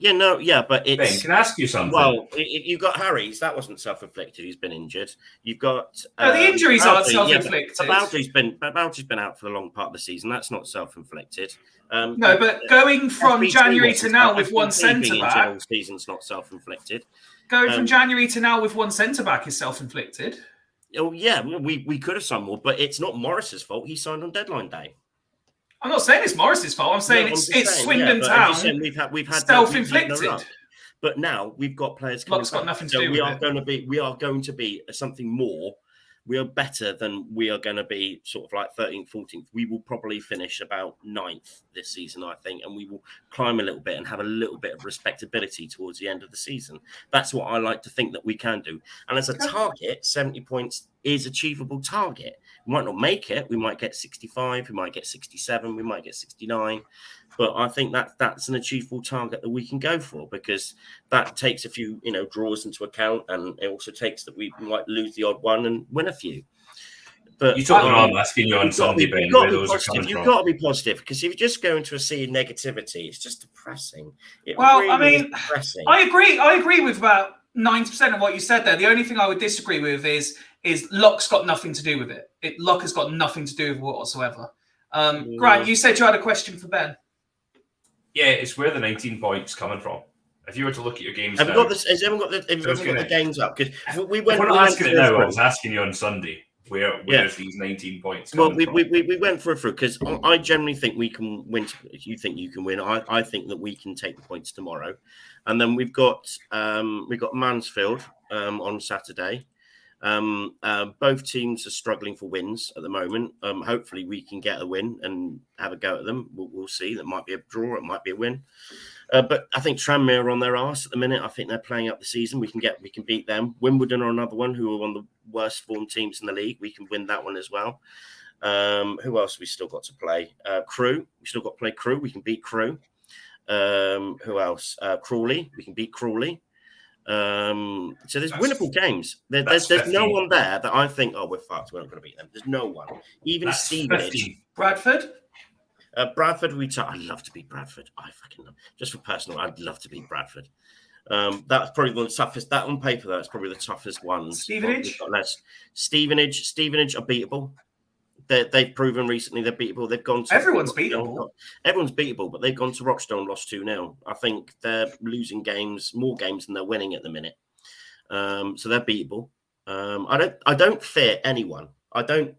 Yeah, no, yeah, but it's... Ben, can I ask you something? Well, you've got Harry's. That wasn't self-inflicted. He's been injured. You've got... No, the injuries aren't self-inflicted. Yeah, Baldry's been out for a long part of the season. That's not self-inflicted. No, but going from January to now with one centre-back... season's not self-inflicted. Going from January to now with one centre-back is self-inflicted. Oh, yeah, we could have signed more, but it's not Morris's fault. He signed on deadline day. I'm not saying it's Morris's fault. I'm saying it's Swindon Town. We've had self-inflicted. But now we've got players. Lock's got nothing to do with it. We are going to be something more. We are better than we are going to be sort of like 13th, 14th. We will probably finish about 9th this season, I think, and we will climb a little bit and have a little bit of respectability towards the end of the season. That's what I like to think that we can do. And as a target, 70 points is achievable target. We might not make it. We might get 65. We might get 67. We might get 69. But I think that's an achievable target that we can go for, because that takes a few, draws into account, and it also takes that we might lose the odd one and win a few. But you talking about asking you on Sunday, Ben, you've got to be positive, because if you just go into a sea of negativity, it's just depressing. Depressing. I agree with about 90% of what you said there. The only thing I would disagree with is luck's got nothing to do with it. Luck has got nothing to do with it whatsoever. Grant, you said you had a question for Ben. Yeah, it's where the 19 points coming from. If you were to look at your games, has everyone got the games up? Because we went. We're not asking it now. I was asking you on Sunday. Where's these 19 points? Well, we went through because I generally think we can win. If you think you can win, I think that we can take the points tomorrow, and then we've got Mansfield on Saturday. Both teams are struggling for wins at the moment. Hopefully we can get a win and have a go at them. We'll see. That might be a draw. It might be a win. But I think Tranmere are on their arse at the minute. I think they're playing up the season. We can beat them. Wimbledon are another one who are one of the worst formed teams in the league. We can win that one as well. Who else have we still got to play? Crewe. We still got to play Crewe. We can beat Crewe. Who else? Crawley. We can beat Crawley. So there's winnable games. There's no one there that I think, we're fucked. We're not going to beat them. There's no one. Even Stevenage. Bradford. Bradford, I'd love to beat Bradford. I fucking love, just for personal, I'd love to beat Bradford. That's probably one of the toughest. That on paper, that's probably the toughest ones. Stevenage? Stevenage are beatable. They've proven recently they're beatable. They've gone to Everyone's beatable. Everyone's beatable, but they've gone to Rochdale and lost 2-0. I think they're losing more games than they're winning at the minute. So they're beatable. I don't fear anyone.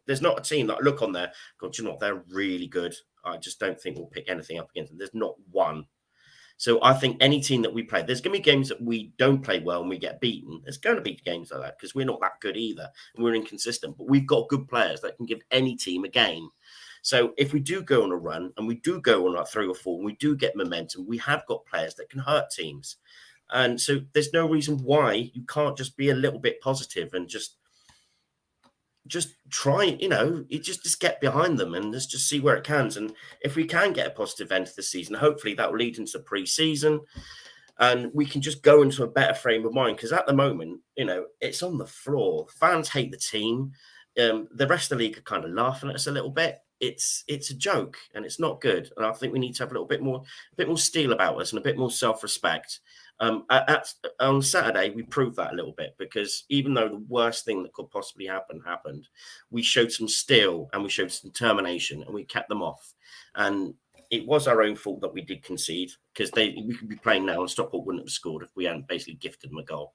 There's not a team that I look on there. God, you know what? They're really good. I just don't think we'll pick anything up against them. There's not one. So I think any team that we play, there's going to be games that we don't play well and we get beaten. There's going to be games like that because we're not that good either. And we're inconsistent, but we've got good players that can give any team a game. So if we do go on a run and we do go on like 3 or 4, and we do get momentum, we have got players that can hurt teams. And so there's no reason why you can't just be a little bit positive and just try, just get behind them and let's just see where it can. And if we can get a positive end to the season, hopefully that will lead into pre-season and we can just go into a better frame of mind. Because at the moment, it's on the floor. Fans hate the team. The rest of the league are kind of laughing at us a little bit. It's a joke and it's not good. And I think we need to have a bit more steel about us and a bit more self-respect. On Saturday, we proved that a little bit because even though the worst thing that could possibly happen happened, we showed some steel and we showed some determination and we kept them off. And it was our own fault that we did concede because we could be playing now and Stockport wouldn't have scored if we hadn't basically gifted them a goal.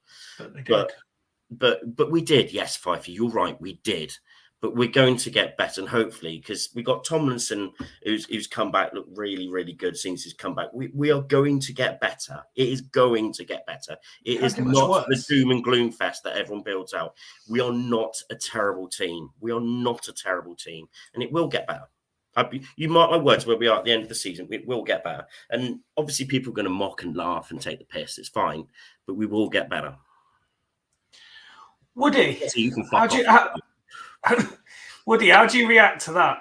But we did. Yes, Fifey, you're right. We did. But we're going to get better, and hopefully, because we got Tomlinson, who's come back, looked really, really good since he's come back. We are going to get better. It is going to get better. It is not the doom and gloom fest that everyone builds out. We are not a terrible team. We are not a terrible team, and it will get better. You mark my words, where we are at the end of the season, it will get better. And obviously, people are going to mock and laugh and take the piss. It's fine, but we will get better. Woody, so you can Woody, how do you react to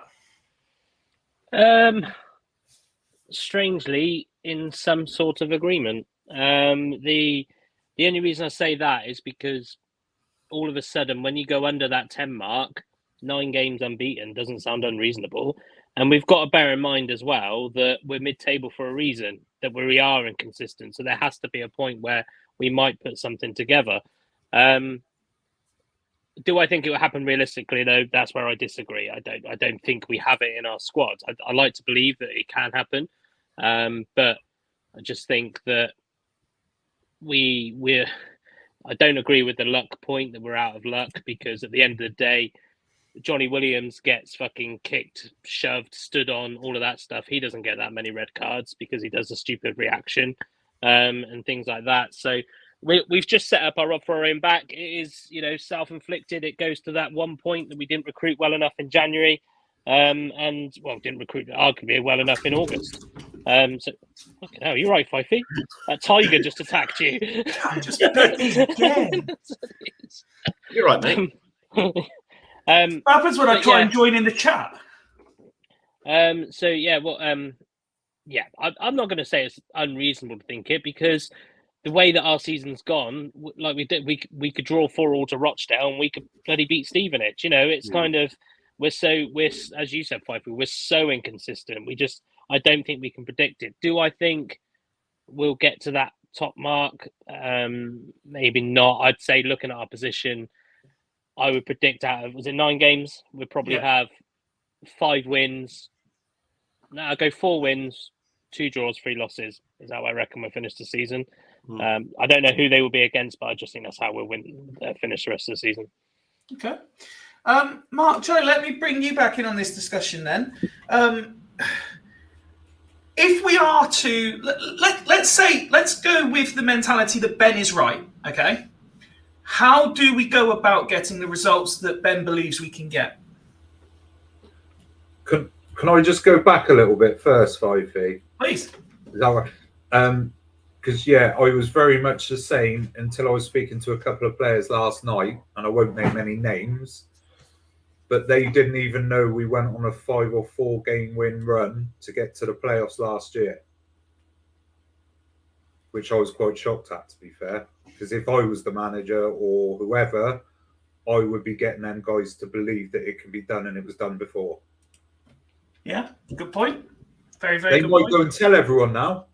that? Strangely, in some sort of agreement. The only reason I say that is because all of a sudden, when you go under that 10 mark, 9 games unbeaten doesn't sound unreasonable. And we've got to bear in mind as well that we're mid-table for a reason, that we are inconsistent. So there has to be a point where we might put something together. Do I think it will happen realistically, though? That's where I disagree. I don't think we have it in our squad. I like to believe that it can happen, but I just think that we're. I don't agree with the luck point that we're out of luck because at the end of the day, Johnny Williams gets fucking kicked, shoved, stood on, all of that stuff. He doesn't get that many red cards because he does a stupid reaction and things like that. So. We've just set up for our own back. It is, self-inflicted. It goes to that one point that we didn't recruit well enough in January, didn't recruit arguably well enough in August. So, fucking hell, you're right, Fifey. That tiger just attacked you. I'm just again. You're right, mate. What happens when I try and join in the chat? I'm not going to say it's unreasonable to think it because. The way that our season's gone, like we did, we could draw 4-4 to Rochdale and we could bloody beat Stevenage. It's kind of we're as you said, Pfeiffer, we're so inconsistent. I don't think we can predict it. Do I think we'll get to that top mark? Maybe not. I'd say looking at our position, I would predict out of 9 games, we'd probably have 5 wins. No, I'll go 4 wins, 2 draws, 3 losses. Is how I reckon we'll finish the season. I don't know who they will be against, but I just think that's how we'll finish the rest of the season. Okay. Mark, Joe, let me bring you back in on this discussion then. If we are to, let's go with the mentality that Ben is right, okay? How do we go about getting the results that Ben believes we can get? Can I just go back a little bit first, Fifey? Please. Is that right? Because, I was very much the same until I was speaking to a couple of players last night, and I won't name any names, but they didn't even know we went on a 5 or 4 game win run to get to the playoffs last year, which I was quite shocked at, to be fair, because if I was the manager or whoever, I would be getting them guys to believe that it can be done and it was done before. Yeah, good point. Very, very They good might point. go and tell everyone now,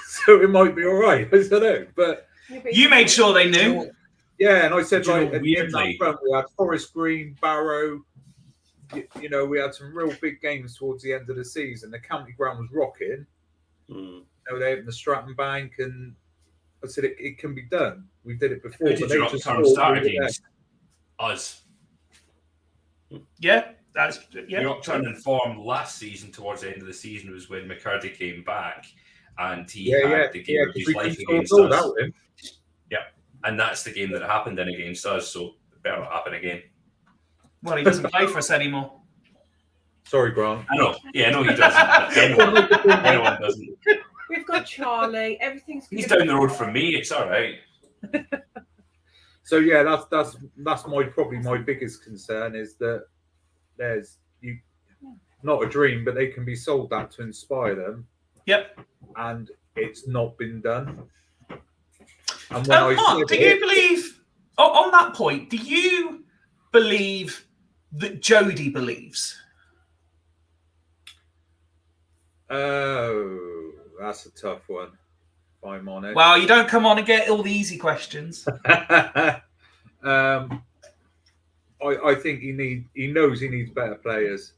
so it might be all right. I don't know, but You made sure they knew. yeah, and I said Do you know, like in that weirdly- front we had Forest Green, Barrow. You know, we had some real big games towards the end of the season. The county ground was rocking. Mm. You know, they opened the Stratton Bank, and I said it can be done. We did it before, Who but did they your just Uptown thought Starter we were there. games? Us. Yeah, that's yeah. The Uptown in form last season, towards the end of the season, was when McCurdy came back, and he had the game of his life against us. Yeah, and that's the game that happened then against us. So it better not happen again. Well, he doesn't play for us anymore. Sorry, Grant. I know. Yeah, no, he doesn't. Anyone doesn't. We've got Charlie. Everything's. He's down the road from me. It's all right. So yeah, that's probably my biggest concern is that there's not a dream, but they can be sold that to inspire them. Yep. And it's not been done. And when Mark, do you believe on that point? Do you believe that Jody believes? Oh, that's a tough one. If I'm honest. Well, you don't come on and get all the easy questions. I think he knows he needs better players.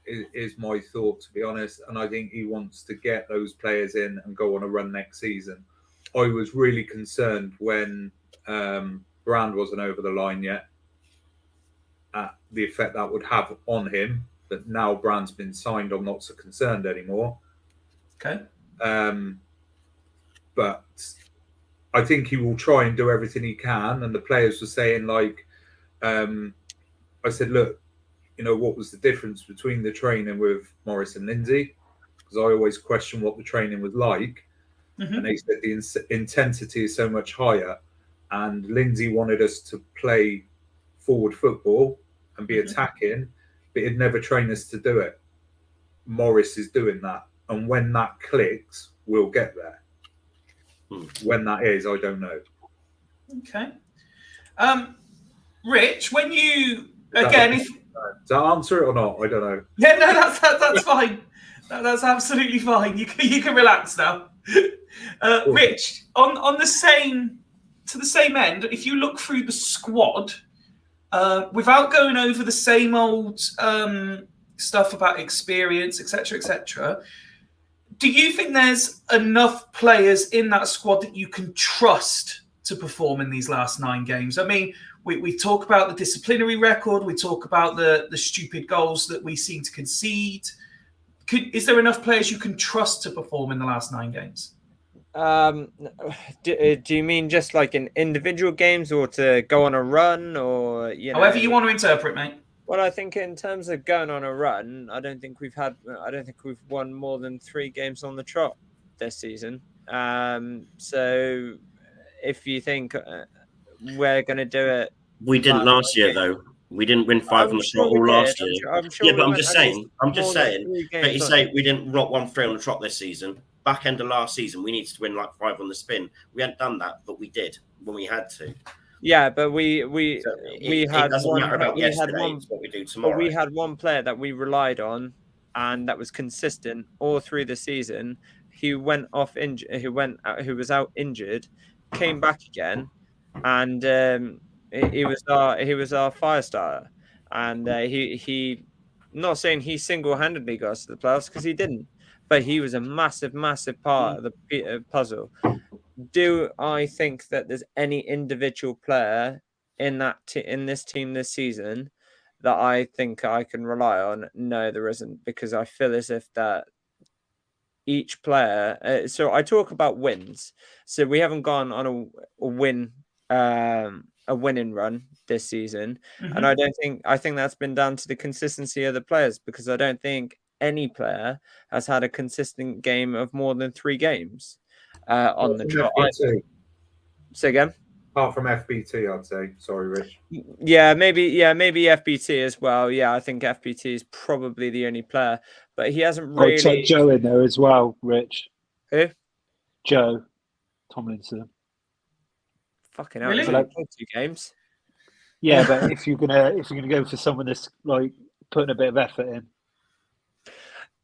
Is my thought, to be honest, and I think he wants to get those players in and go on a run next season. I was really concerned when Brand wasn't over the line yet at the effect that would have on him. But now Brand's been signed, I'm not so concerned anymore. Okay. But I think he will try and do everything he can. And the players were saying, like, I said, look, you know, what was the difference between the training with Morris and Lindsay? Because I always question what the training was like. Mm-hmm. And they said the intensity is so much higher. And Lindsay wanted us to play forward football and be attacking, but he'd never train us to do it. Morris is doing that. And when that clicks, we'll get there. When that is, I don't know. Okay. Rich, when you again, does that answer it or not? I don't know. Yeah, no, that's fine. That's absolutely fine. You can relax now. Rich, on the same end, if you look through the squad, without going over the same old stuff about experience, etc., do you think there's enough players in that squad that you can trust to perform in these last 9 games? I mean, we talk about the disciplinary record, we talk about the stupid goals that we seem to concede. Is there enough players you can trust to perform in the last 9 games? Do you mean just like in individual games, or to go on a run, or however you want to interpret, mate? Well, I think in terms of going on a run, I don't think we've won more than 3 games on the trot this season. So if you think we're going to do it, we didn't last year though. We didn't win 5 on the trot all last year. I'm sure yeah, but I'm just saying. But you say we didn't rock 1-3 on the trot this season. Back end of last season, we needed to win like 5 on the spin. We hadn't done that, but we did when we had to. Yeah, but we had one player that we relied on, and that was consistent all through the season. He went off injured. Who was out injured, came back again, and he was our fire starter. And he not saying he single-handedly got us to the playoffs, because he didn't, but he was a massive part of the puzzle. Do I think that there's any individual player in this team this season that I think I can rely on? No, there isn't, because I feel as if that each player. So I talk about wins. So we haven't gone on a winning run this season, and I think that's been down to the consistency of the players, because I don't think any player has had a consistent game of more than 3 games. On the trot. Say again? Apart from FBT, I'd say. Sorry, Rich. Yeah, maybe FBT as well. Yeah, I think FBT is probably the only player, but he hasn't really. I'd take Joe in there as well, Rich. Who? Joe Tomlinson. Fucking hell! Really? He's only played 2 games. Yeah, but if you're gonna go for someone that's like putting a bit of effort in.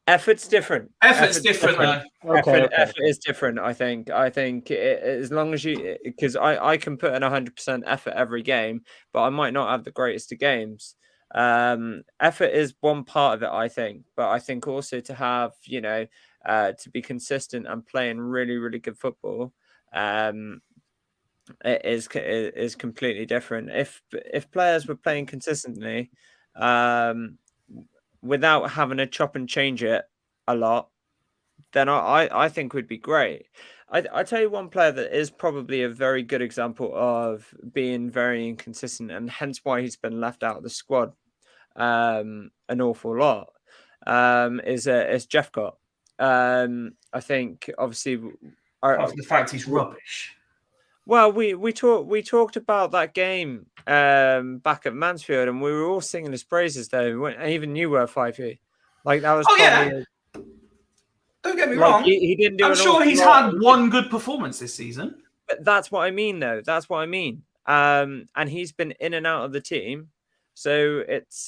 Effort's different. Effort's different, though. Effort is different. I think as long as because I can put in 100% effort every game, but I might not have the greatest of games. Effort is one part of it, I think, but I think also to have to be consistent and playing really, really good football, it is completely different. If players were playing consistently, without having to chop and change it a lot, then I think would be great. I tell you one player that is probably a very good example of being very inconsistent, and hence why he's been left out of the squad an awful lot, is Jeffcott. I think obviously Apart from the fact he's rubbish. Well, we talked about that game back at Mansfield, and we were all singing his praises though. Even you were, Fifey. Like that was. Oh yeah. Don't get me wrong. He didn't do. I'm sure he's had one good performance this season. But that's what I mean, though. That's what I mean. And he's been in and out of the team, so it's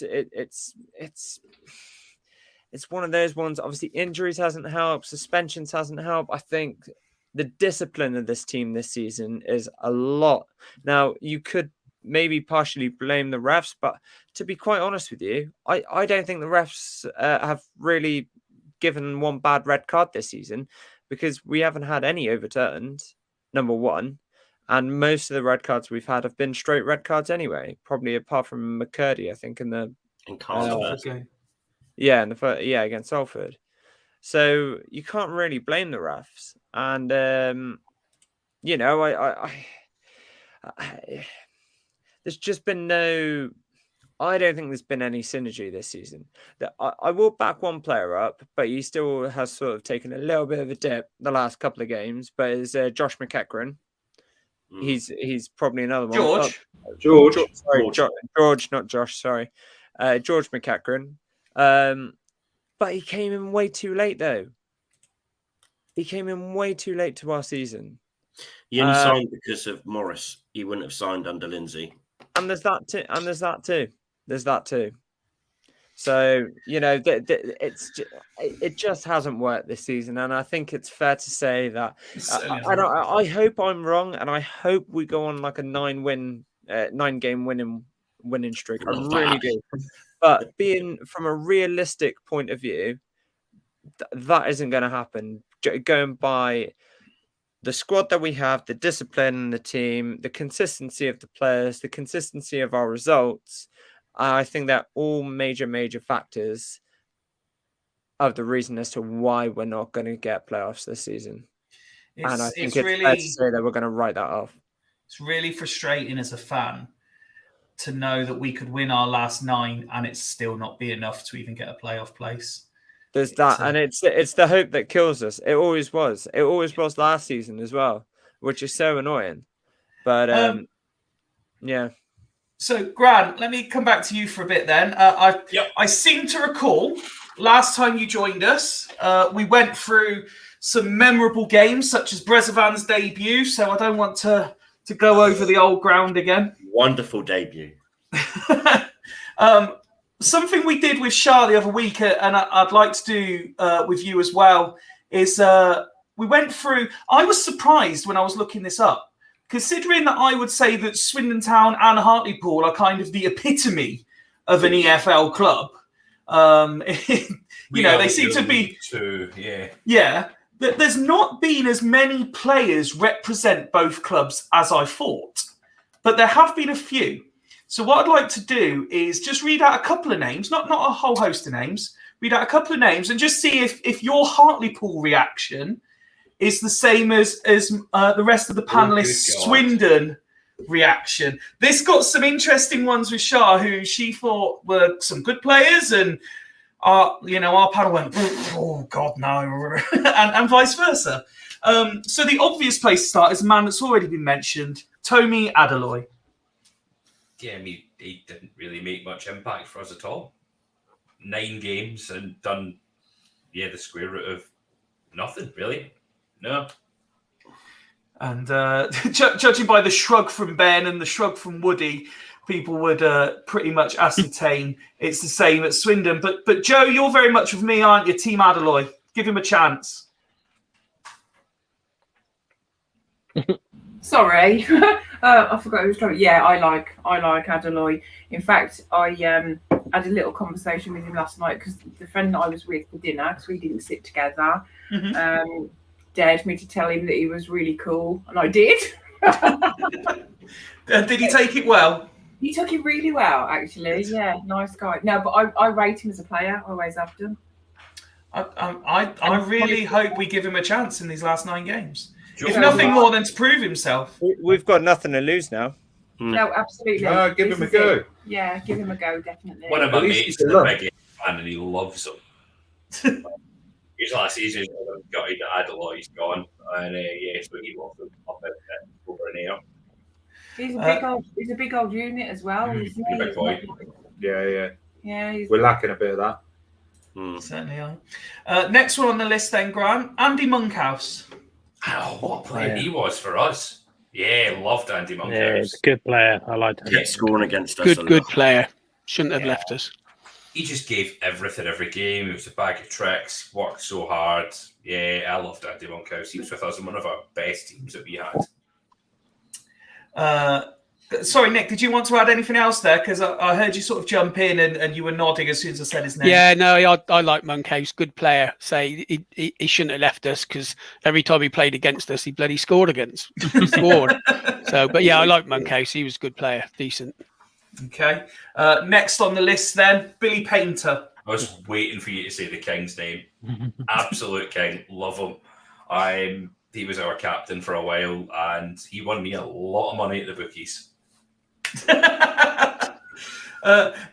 one of those ones. Obviously, injuries hasn't helped. Suspensions hasn't helped. I think the discipline of this team this season is a lot. Now, you could maybe partially blame the refs, but to be quite honest with you, I don't think the refs have really given one bad red card this season, because we haven't had any overturned, number one, and most of the red cards we've had have been straight red cards anyway, probably apart from McCurdy, I think, in Salford game. Yeah, against Salford. So you can't really blame the refs, and there's just been no. I don't think there's been any synergy this season. I will back one player up, but he still has sort of taken a little bit of a dip the last couple of games. But is Josh McEachran? He's probably another one. George, not Josh. Sorry, George McEachran. But he came in way too late, though. He came in way too late to our season. He only signed because of Morris. He wouldn't have signed under Lindsay. And there's that too. So it just hasn't worked this season, and I think it's fair to say that. I hope I'm wrong, and I hope we go on like a 9-game winning streak. I really do. But being from a realistic point of view, that isn't going to happen. Going by the squad that we have, the discipline in the team, the consistency of the players, the consistency of our results, I think they're all major factors of the reason as to why we're not going to get playoffs this season. And I think it's fair to say that we're going to write that off. It's really frustrating as a fan to know that we could win our last 9 and it's still not be enough to even get a playoff place. There's that, and it's the hope that kills us. It always was. It always was last season as well, which is so annoying. But yeah. So, Grant, let me come back to you for a bit then. I seem to recall last time you joined us, we went through some memorable games such as Brezovan's debut. So I don't want to go over the old ground again. Wonderful debut. Something we did with Shah the other week, and I'd like to do with you as well, is we went through. I was surprised when I was looking this up, considering that I would say that Swindon Town and Hartleppol are kind of the epitome of an EFL club. They seem to be. Yeah. There's not been as many players represent both clubs as I thought, but there have been a few. So what I'd like to do is just read out a couple of names, not a whole host of names, read out a couple of names and just see if your Hartlepool reaction is the same as the rest of the panelists' Swindon reaction. This got some interesting ones with Shah, who she thought were some good players, and our panel went, oh God, no, and vice versa. So the obvious place to start is a man that's already been mentioned, Tomi Adeloye. Yeah, I mean, he didn't really make much impact for us at all. 9 games and done, the square root of nothing, really. No. And judging by the shrug from Ben and the shrug from Woody, people would pretty much ascertain it's the same at Swindon. But Joe, you're very much with me, aren't you? Team Adeloy. Give him a chance. Sorry, I forgot who was talking. Yeah, I like Adeloy. In fact, I had a little conversation with him last night because the friend that I was with for dinner, because we didn't sit together, dared me to tell him that he was really cool, and I did. Did he take it well? He took it really well, actually. Yeah, nice guy. No, but I rate him as a player. I always have done. I really hope we give him a chance in these last 9 games. If nothing more than to prove himself. We've got nothing to lose now. No, absolutely. Give him a go. Yeah, give him a go, definitely. One of my mates is a big fan and he loves him. His last season, got into Adeloy, he's gone. And yes, but he loves him up over an air. He's a big old unit as well. Isn't he? Big boy. Yeah. Yeah, We're lacking a bit of that. Certainly are. Next one on the list then, Grant. Andy Monkhouse. Oh, what a player he was for us. Yeah, loved Andy Monkhouse. Yeah, he's a good player. I liked him. Kept scoring against us. Good player. Shouldn't have left us. He just gave everything every game. It was a bag of tricks, worked so hard. Yeah, I loved Andy Monkhouse. He was with us in one of our best teams that we had. Sorry, Nick, did you want to add anything else there? Because I heard you sort of jump in and you were nodding as soon as I said his name. Yeah, no, I like Monkhouse. Good player. Say he shouldn't have left us because every time he played against us, he bloody scored. So, but yeah, I like Monkhouse. He was a good player. Decent. Okay. Next on the list then, Billy Painter. I was waiting for you to say the King's name. Absolute King. Love him. He was our captain for a while and he won me a lot of money at the bookies.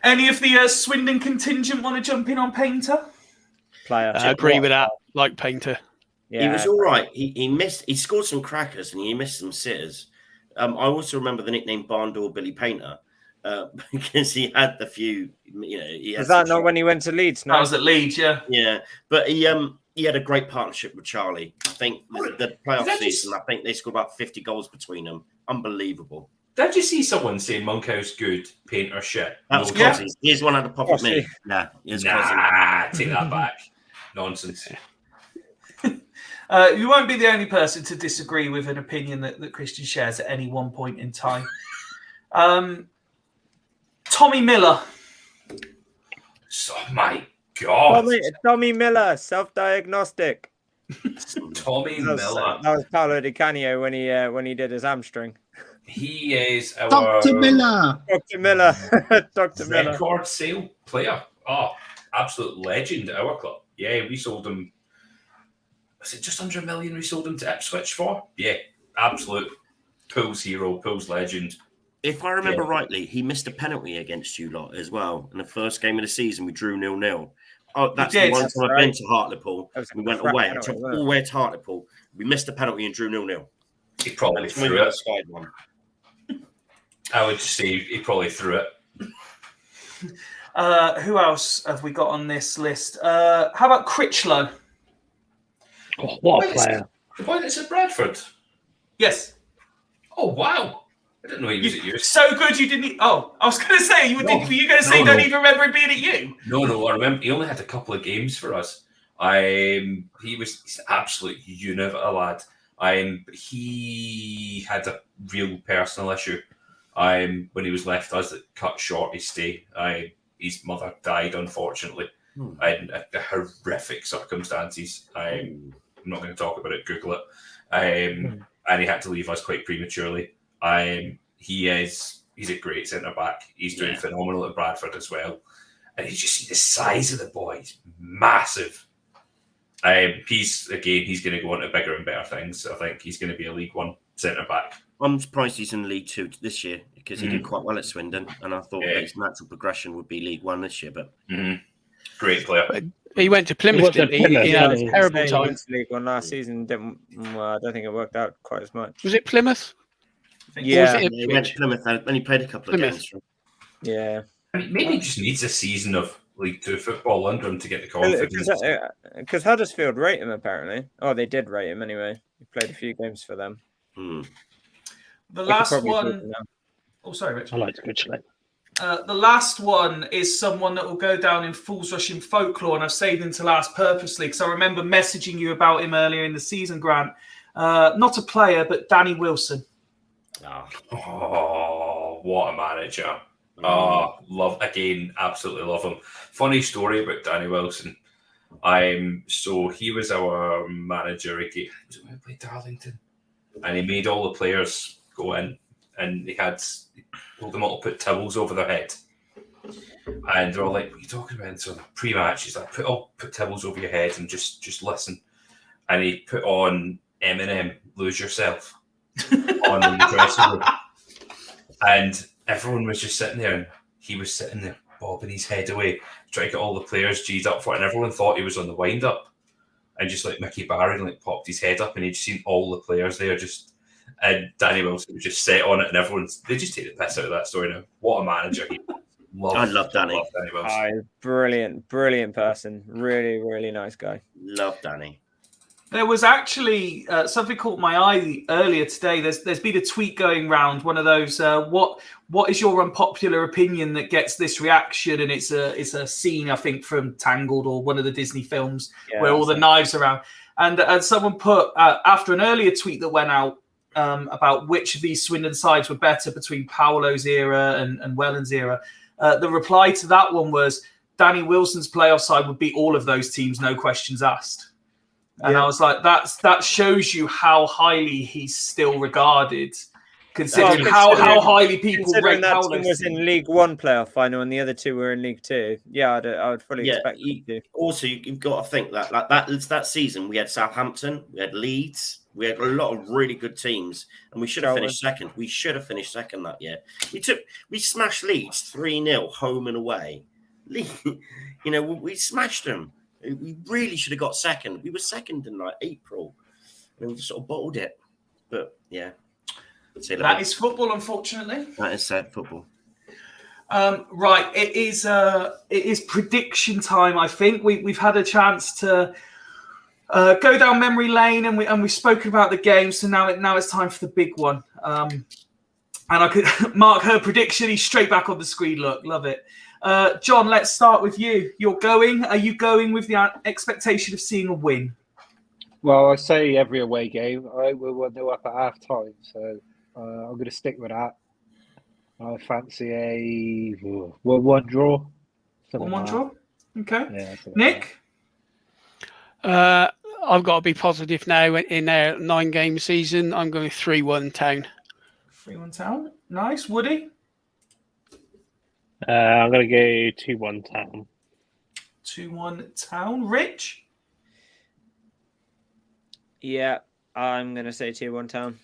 Any of the Swindon contingent want to jump in on Painter? Player. I agree with that. Like Painter. Yeah. He was all right. He scored some crackers and he missed some sitters. I also remember the nickname Barn Door Billy Painter because he had the few. Was that not when he went to Leeds? No, that was at Leeds. Yeah, but he had a great partnership with Charlie. I think the playoff season. I think they scored about 50 goals between them. Unbelievable. Did you see someone saying Monkhouse good, Painter shit? That was Cosy. Here's one had a pop at me. Nah, take that back. Nonsense. You won't be the only person to disagree with an opinion that Christian shares at any one point in time. Tommy Miller. Oh my God. Tommy Miller, self-diagnostic. Tommy Miller. That was Paolo Di Canio when he did his hamstring. He is our Dr. Miller. Dr. Miller. Dr. Miller. Record sale player. Oh, absolute legend at our club. Yeah, we sold him. Was it just under $1 million we sold him to Ipswich for? Yeah, absolute Pool's hero, Pool's legend. If I remember rightly, he missed a penalty against you lot as well. In the first game of the season, we drew 0-0. Oh, that's the one time I've been to Hartleppol. We went away. I took all the way to Hartlepool. We missed a penalty and drew 0-0. He probably threw it. I would say he probably threw it. Who else have we got on this list? How about Critchlow? Oh, what a player. The boy that's at Bradford? Yes. Oh, wow. I didn't know he was at yours. So good you didn't... Oh, I was going to say, were you going to say don't even remember him being at you? No, I remember. He only had a couple of games for us. He's an absolute unit, a lad. He had a real personal issue when he was left us that cut short his stay. His mother died, unfortunately, in horrific circumstances. I'm not going to talk about it, Google it. And he had to leave us quite prematurely. He's a great centre-back. He's doing phenomenal at Bradford as well. And you just see the size of the boy. He's massive. He's going to go on to bigger and better things. I think he's going to be a League One centre-back. I'm surprised he's in League Two this year because he did quite well at Swindon, and I thought his natural progression would be League One this year. But great player. He went to Plymouth. He had a terrible time. Went to League One last season. I don't think it worked out quite as much. Was it Plymouth? Yeah, he went to Plymouth and he played a couple of games. Yeah, maybe he just needs a season of League Two football under him to get the confidence. Because Huddersfield rate him apparently. Oh, they did rate him anyway. He played a few games for them. The last one Oh, sorry, Rich. I like to congratulate. The last one is someone that will go down in Fools Rush in folklore, and I've saved him to last purposely because I remember messaging you about him earlier in the season, Grant. Not a player, but Danny Wilson. Oh, what a manager. Absolutely love him. Funny story about Danny Wilson. So he was our manager again. Was it when we played Darlington? And he made all the players go in, and he told them all to put towels over their head. And they're all like, "What are you talking about?" And so pre-match, he's like, put towels over your head and just listen. And he put on Eminem, "Lose Yourself," on in the dressing room. And everyone was just sitting there, and he was sitting there bobbing his head away, trying to get all the players G'd up for it. And everyone thought he was on the wind-up. And just like Mickey Barron, like popped his head up, and he'd seen all the players there and Danny Wilson was just set on it, and they just take the piss out of that story now. What a manager. I love Danny. Wilson. Brilliant person. Really, really nice guy. Love Danny. There was actually something caught my eye earlier today. There's been a tweet going around, one of those. What is your unpopular opinion that gets this reaction? And it's a scene, I think, from Tangled or one of the Disney films where all the knives are around. And someone put after an earlier tweet that went out about which of these Swindon sides were better between Paolo's era and Welland's era. The reply to that one was Danny Wilson's playoff side would beat all of those teams, no questions asked. And I was like, that shows you how highly he's still regarded, considering how highly people rate that Paolo's team was in League One playoff final and the other two were in League Two. Yeah, I would fully expect you to. Also, you've got to think that season we had Southampton, we had Leeds, we had a lot of really good teams, and we should have finished second. We should have finished second that year. We smashed Leeds 3-0 home and away. We smashed them. We really should have got second. We were second in like April, and we sort of bottled it. But yeah, that is football, unfortunately. That is sad football. Right, it is prediction time. I think we've had a chance to go down memory lane, and we've spoken about the game. So now it's time for the big one. And I could mark her prediction. He's straight back on the screen. Look, love it. John, let's start with you. Are you going with the expectation of seeing a win? Well, I say every away game, we're 1-0 up at half time, so I'm going to stick with that. I fancy a 1-1 draw. 1-1 draw? Okay. Yeah, Nick? I've got to be positive now in their 9-game season. I'm going 3-1 Town. 3-1 Town. Nice. Woody? I'm going to go 2-1 Town. 2-1 Town. Rich? Yeah, I'm going to say 2-1 Town.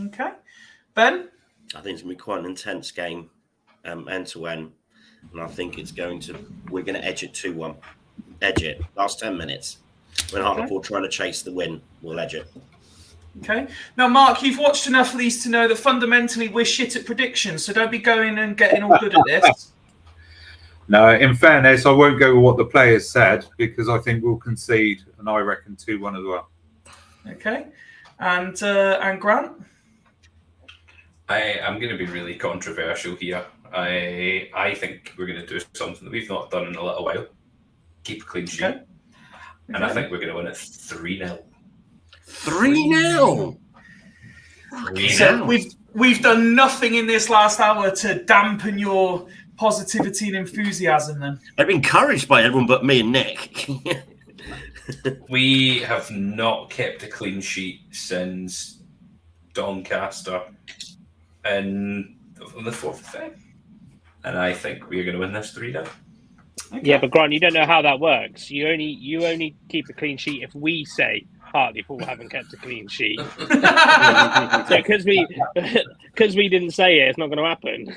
Okay. Ben? I think it's going to be quite an intense game, end to end. And I think we're going to edge it 2-1. Edge it. Last 10 minutes. When Hartleppol trying to chase the win, we'll edge it. Okay. Now, Mark, you've watched enough of these to know that fundamentally we're shit at predictions, so don't be going and getting all good at this. No, in fairness, I won't go with what the players said because I think we'll concede, and I reckon 2-1 as well. Okay. And Grant? I'm going to be really controversial here. I think we're going to do something that we've not done in a little while. Keep a clean sheet. Okay. And I think we're going to win it 3-0. 3-0. So we've done nothing in this last hour to dampen your positivity and enthusiasm then. I've been encouraged by everyone but me and Nick. We have not kept a clean sheet since Doncaster in the 4th of Feb. And I think we're going to win this 3-0. Okay. Yeah, but Grant, you don't know how that works. You only keep a clean sheet if we say Hartlepool haven't kept a clean sheet. So because we didn't say it, it's not going to happen.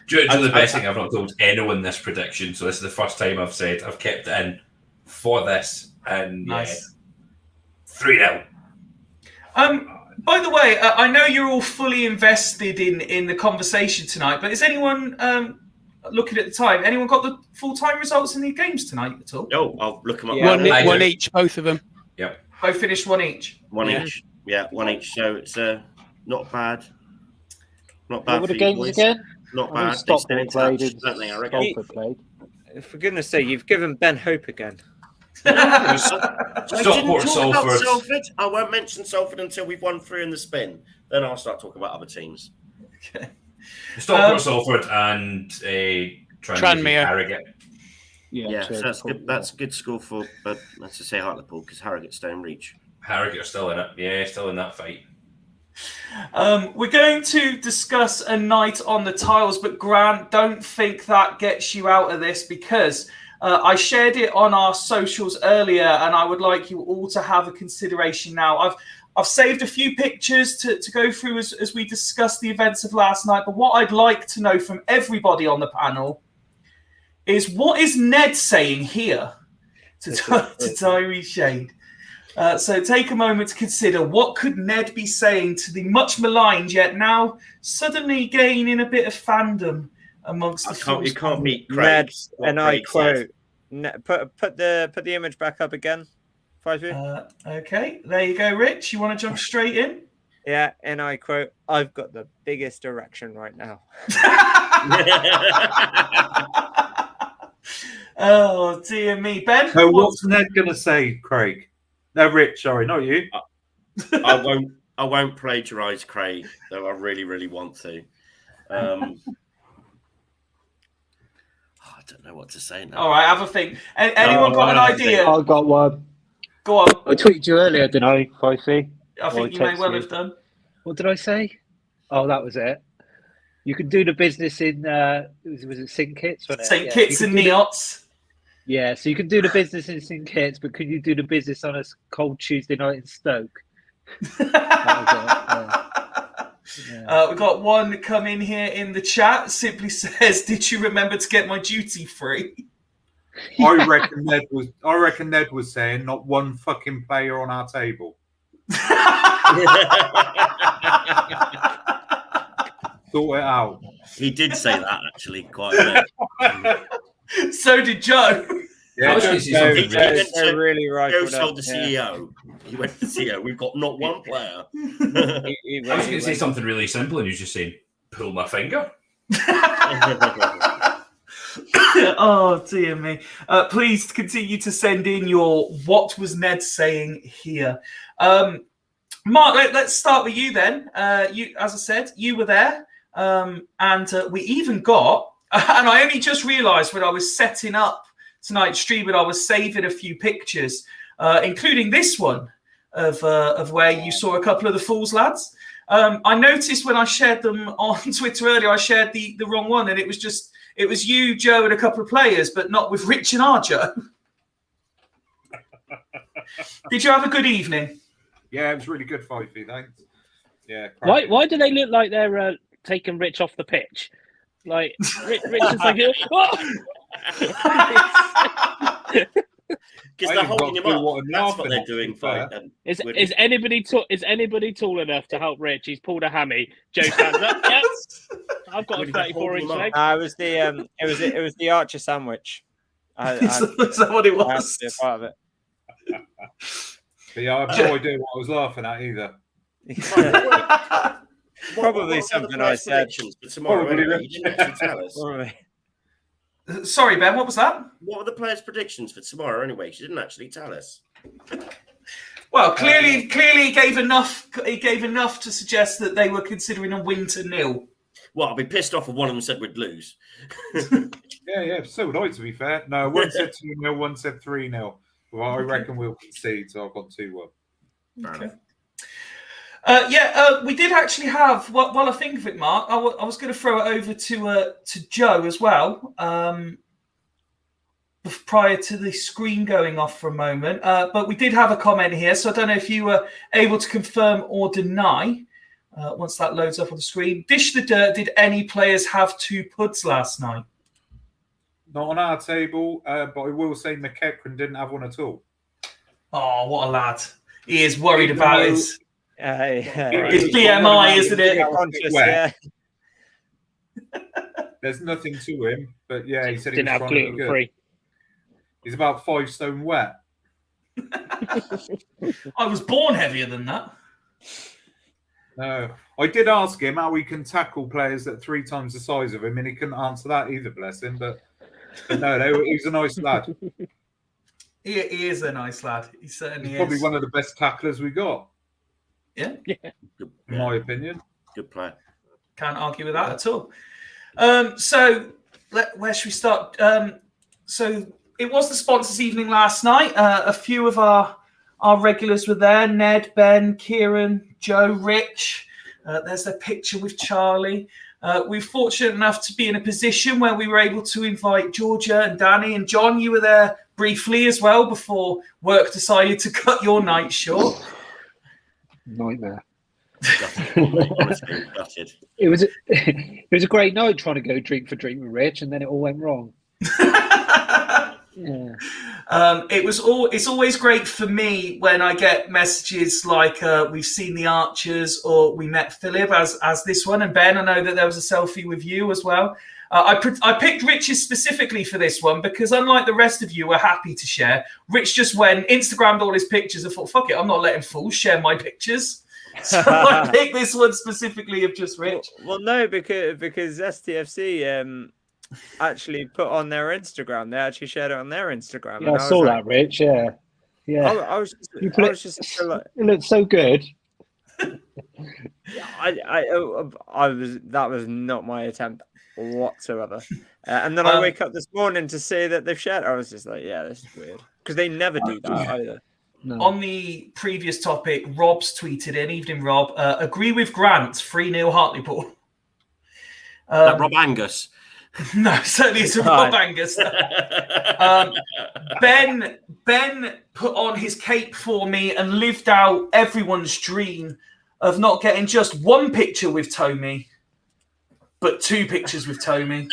The best thing, I've not told anyone this prediction, so this is the first time I've said I've kept it in for this, and nice. 3-0. By the way, I know you're all fully invested in the conversation tonight, but is anyone looking at the time? Anyone got the full-time results in the games tonight at all? Oh, I'll look them up. Yeah, one each, both of them. Yep. Both finished one each. One each. Yeah, one each. So it's not bad. Not What bad were for the you games boys. again? Not I know bad. They stay Stockport in played touch, and don't they, I reckon? Salford played. For goodness sake, you've given Ben hope again. No, I didn't Stockport, talk about Salford. Salford. I won't mention Salford until we've won 3 in the spin. Then I'll start talking about other teams. Okay. Stockport, Salford, and Tranmere. Harrogate. Yeah, so that's good. That's a good score for, let's just say Hartleppol, because Harrogate's staying reach. Harrogate are still in it. Yeah, still in that fight. We're going to discuss a night on the tiles, but Grant, don't think that gets you out of this, because I shared it on our socials earlier, and I would like you all to have a consideration now. I've saved a few pictures to go through as we discuss the events of last night, but what I'd like to know from everybody on the panel is, what is Ned saying here to Tyree Shade? So take a moment to consider, what could Ned be saying to the much maligned yet now suddenly gaining a bit of fandom amongst the You can't beat Craig. Ned, What and I Craig said. quote, put the image back up again. 5 Okay, there you go, Rich. You want to jump straight in? Yeah, and I quote, I've got the biggest erection right now. Oh, dear me. Ben? So what's Ned going to say, Craig? No, Rich, sorry, not you. I won't plagiarise Craig, though I really, really want to. I don't know what to say now. All right, have a think. Anyone got an idea? I got one. Go on. I tweeted you earlier, didn't I, Fifey? I think you may well have done. What did I say? Oh, that was it. You can do the business in, was it St. Kitts? St. Kitts and Neots. Yeah, so you can do the business in St. Kitts, but could you do the business on a cold Tuesday night in Stoke? We've got one come in here in the chat. Simply says, "Did you remember to get my duty free?" I reckon Ned was saying, not one fucking player on our table. Sort it out. He did say that actually quite a bit. So did Joe. Yeah, really right. Joe told the CEO. He went to the CEO. We've got not one player. I was going to say something really simple, and you just saying, "Pull my finger." Oh, dear me. Please continue to send in your "what was Ned saying" here. Mark, let's start with you then. You, as I said, you were there, and we even got, and I only just realised when I was setting up tonight's stream, and I was saving a few pictures, including this one of where you saw a couple of the Fools lads. I noticed when I shared them on Twitter earlier, I shared the wrong one, and it was you, Joe, and a couple of players, but not with Rich and Arjo. Did you have a good evening? Yeah, it was really good, Fifey, thanks. Yeah. Why do they look like they're taking Rich off the pitch? Like Rich is like, because they're holding him up. That's what they're doing. Is anybody tall enough to help Rich? He's pulled a hammy. Joe stands up. Yep. I've got a 34-inch leg. It was the Archer sandwich. Is that what it was? I had to be a part of it. But yeah, I have no idea what I was laughing at either. Probably something I said. Tomorrow, anyway. You didn't actually tell us. Sorry, Ben, what was that? What were the players' predictions for tomorrow anyway? She didn't actually tell us. Well, clearly he gave enough to suggest that they were considering a win to 0. Well, I'll be pissed off if one of them said we'd lose. Yeah, so would I, to be fair. No, one said 2-0, one said 3-0. Well, I reckon we'll concede, so I've got 2-1. Okay. We did actually have, while I think of it, Mark, I was going to throw it over to Joe as well, prior to the screen going off for a moment. But we did have a comment here, so I don't know if you were able to confirm or deny once that loads up on the screen. Dish the dirt, did any players have 2 puds last night? Not on our table, but I will say McEachran didn't have one at all. Oh, what a lad. He is worried about his It's BMI, isn't it? Yeah. There's nothing to him, but yeah, he said he Didn't was have trying to look gluten free. good. He's about 5 stone wet. I was born heavier than that. No, I did ask him how he can tackle players that are 3 times the size of him, and he couldn't answer that either. Bless him. But no, he's a nice lad. He is a nice lad. He certainly He's probably is. one of the best tacklers we got. Yeah, in my opinion. Good player. Can't argue with that at all. So where should we start? So it was the sponsors' evening last night. A few of our regulars were there: Ned, Ben, Kieran, Joe, Rich. There's a picture with Charlie. We were fortunate enough to be in a position where we were able to invite Georgia and Danny and John. You were there briefly as well before work decided to cut your night short. Nightmare. Honestly, gutted. It was a great night trying to go drink for drink with Rich, and then it all went wrong. Yeah. It's always great for me when I get messages like we've seen the Archers or we met Philip as this one, and Ben, I know that there was a selfie with you as well. I picked Rich's specifically for this one because unlike the rest of you, we're happy to share. Rich just went Instagrammed all his pictures and thought, fuck it, I'm not letting fools share my pictures. So I picked this one specifically of just Rich. Well, no, because STFC actually put on their Instagram. They actually shared it on their Instagram. Yeah, I saw that, Rich. Yeah. I was just like, it looked so good. That was not my attempt whatsoever. And then I wake up this morning to see that they've shared. I was just like, yeah, this is weird because they never do that either. No. On the previous topic, Rob's tweeted in, evening Rob, agree with Grant, 3-0 Hartlepool. That Rob Angus. No, certainly it's a Rob Angus. Ben put on his cape for me and lived out everyone's dream of not getting just one picture with Tommy, but 2 pictures with Tommy.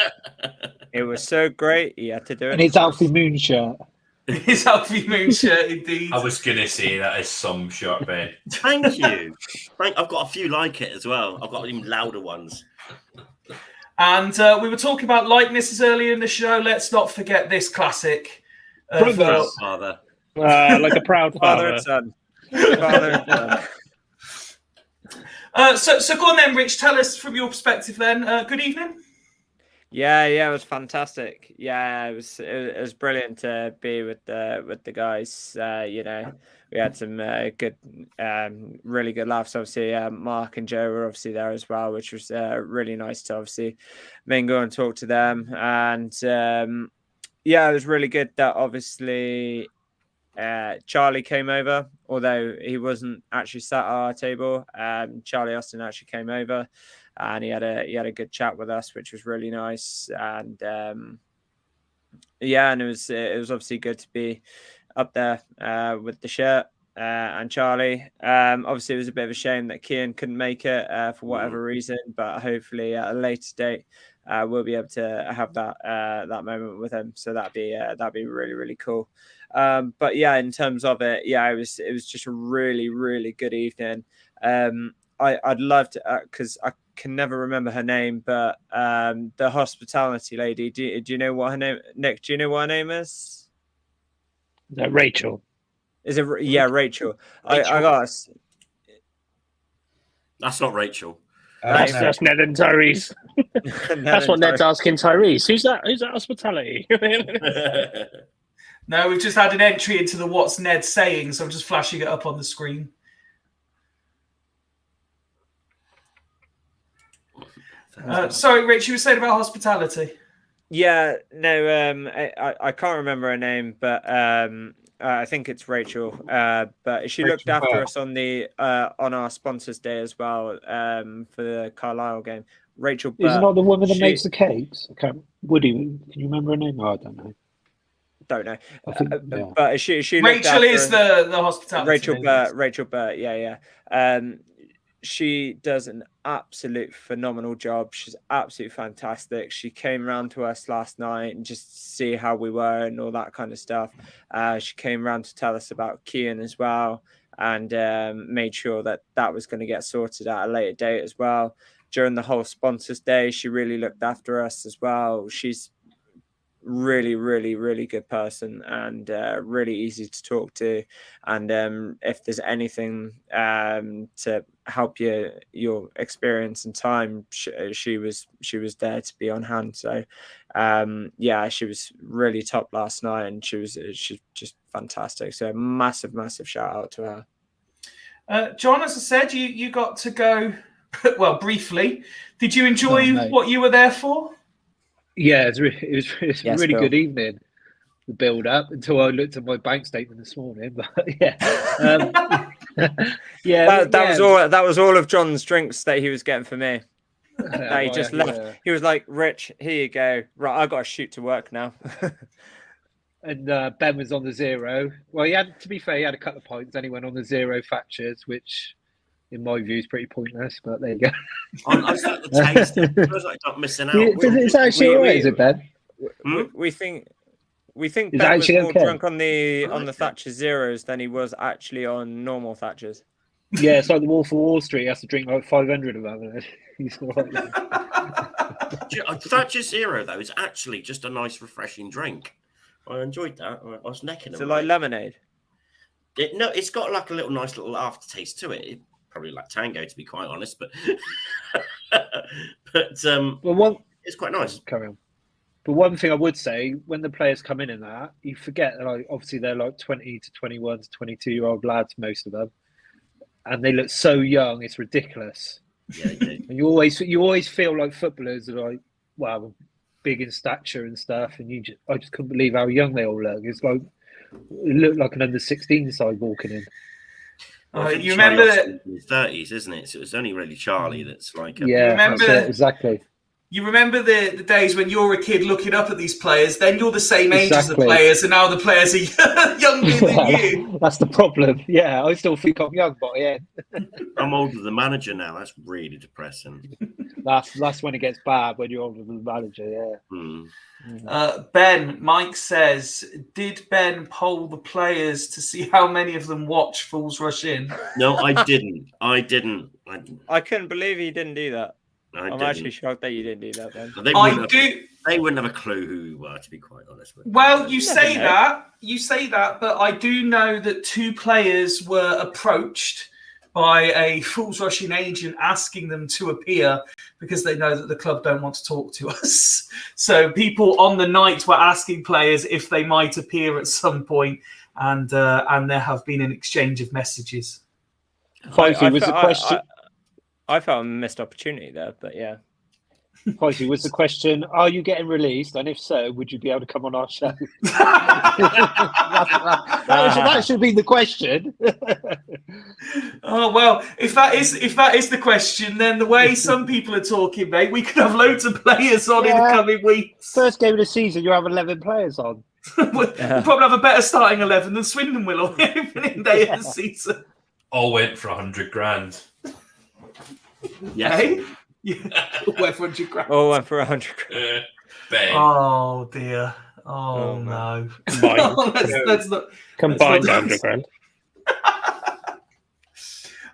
It was so great. He had to do it. And his Alfie Moon shirt. His Alfie Moon shirt, indeed. I was going to say that is some shirt, Ben. Thank you. I've got a few like it as well. I've got even louder ones. And we were talking about likenesses earlier in the show. Let's not forget this classic. Proud father. Like a proud Father father. and son. Father and son. So go on then, Rich. Tell us from your perspective then. Good evening. Yeah, it was fantastic. Yeah, it was brilliant to be with the guys. We had some good, really good laughs. Obviously, Mark and Joe were obviously there as well, which was really nice to obviously mingle and talk to them. And it was really good that obviously Charlie came over, although he wasn't actually sat at our table. Charlie Austin actually came over. And he had a good chat with us, which was really nice. And and it was obviously good to be up there with the shirt and Charlie. Obviously, it was a bit of a shame that Kian couldn't make it for whatever reason, but hopefully at a later date we'll be able to have that moment with him. So that'd be really, really cool. But yeah, in terms of it, it was just a really, really good evening. I'd love to because I can never remember her name, but the hospitality lady. Do you know what her name? Nick, do you know what her name is? Is that Rachel? Is it? Yeah, Rachel. I got. That's not Rachel. That's Ned and Tyrese. That's what Ned's asking Tyrese. Who's that? Who's that hospitality? No, we've just had an entry into the What's Ned Saying, so I'm just flashing it up on the screen. Sorry, Rich, you were saying about hospitality. Yeah, no, I can't remember her name, but I think it's Rachel. But she looked after us on our sponsors day as well for the Carlisle game. Rachel Burt. Isn't that the woman that makes the cakes? Woody, can you remember her name? Oh, I don't know. Don't know. I think, yeah. But she Rachel is the hospitality. Rachel Burt. Yeah. She does an absolute phenomenal job. She's absolutely fantastic. She came round to us last night and just see how we were and all that kind of stuff. She came round to tell us about Kian as well and made sure that was going to get sorted at a later date as well. During the whole sponsors day, she really looked after us as well. She's really, really, really good person and really easy to talk to. And if there's anything to help your experience and time, she was there to be on hand. So yeah, she was really top last night, and she's just fantastic. So massive shout out to her. John, as I said, you got to go well briefly. Did you enjoy what you were there for? Yeah, it was Yes, a really Bill. good evening. The build up until I looked at my bank statement this morning, but yeah, yeah, that was all of John's drinks that he was getting for me. He just left. Yeah. He was like, "Rich, here you go. Right, I got to shoot to work now." And Ben was on the zero. Well, to be fair, he had a couple of points. Then he went on the zero Thatchers, which, in my view, is pretty pointless. But there you go. I just like the taste. It feels like I'm missing out. It's actually all right, is it, Ben? We think Ben was actually more okay? drunk on the Thatcher Zeros than he was actually on normal Thatchers. Yeah, it's like the Wolf of Wall Street. He has to drink like 500 of them. He's all right. Thatcher Zero, though, is actually just a nice, refreshing drink. I enjoyed that. I was necking them. So like lemonade? No, it's got like a nice little aftertaste to it. Probably like Tango, to be quite honest, but it's quite nice. Carry on. But one thing I would say, when the players come in that, you forget that obviously they're like 20 to 21 to 22-year-old lads, most of them, and they look so young, it's ridiculous. Yeah, and you always feel like footballers are like, wow, big in stature and stuff, and I just couldn't believe how young they all look. It's like it looked like an under-16 side walking in. You remember that in his 30s, isn't it? So it's only really Charlie that's like exactly. You remember the days when you're a kid looking up at these players, then you're the same age as the players, and now the players are younger than you. That's the problem. Yeah, I still think I'm young, but yeah. I'm older than the manager now. That's really depressing. That's when it gets bad, when you're older than the manager, yeah. Ben, Mike says, did Ben poll the players to see how many of them watch Fools Rush In? No, I didn't. I couldn't believe he didn't do that. I'm actually shocked that you didn't do that, Ben. They wouldn't have a clue who we were, to be quite honest with you. Well, you say that, but I do know that 2 players were approached by a Fools Rush In agent asking them to appear because they know that the club don't want to talk to us. So people on the night were asking players if they might appear at some point, and there have been an exchange of messages. I felt a missed opportunity there, but yeah. Poisey, was the question, are you getting released? And if so, would you be able to come on our show? that should be the question. Oh, well, if that is the question, then the way some people are talking, mate, we could have loads of players on in the coming weeks. First game of the season, you have 11 players on. We'll probably have a better starting 11 than Swindon will on the opening day of the season. All went for 100 grand. Yes. Hey? Yeah. Went for 100 grand. Oh, went for 100 grand. Oh dear. Oh no. Let's not. Combined 100 grand.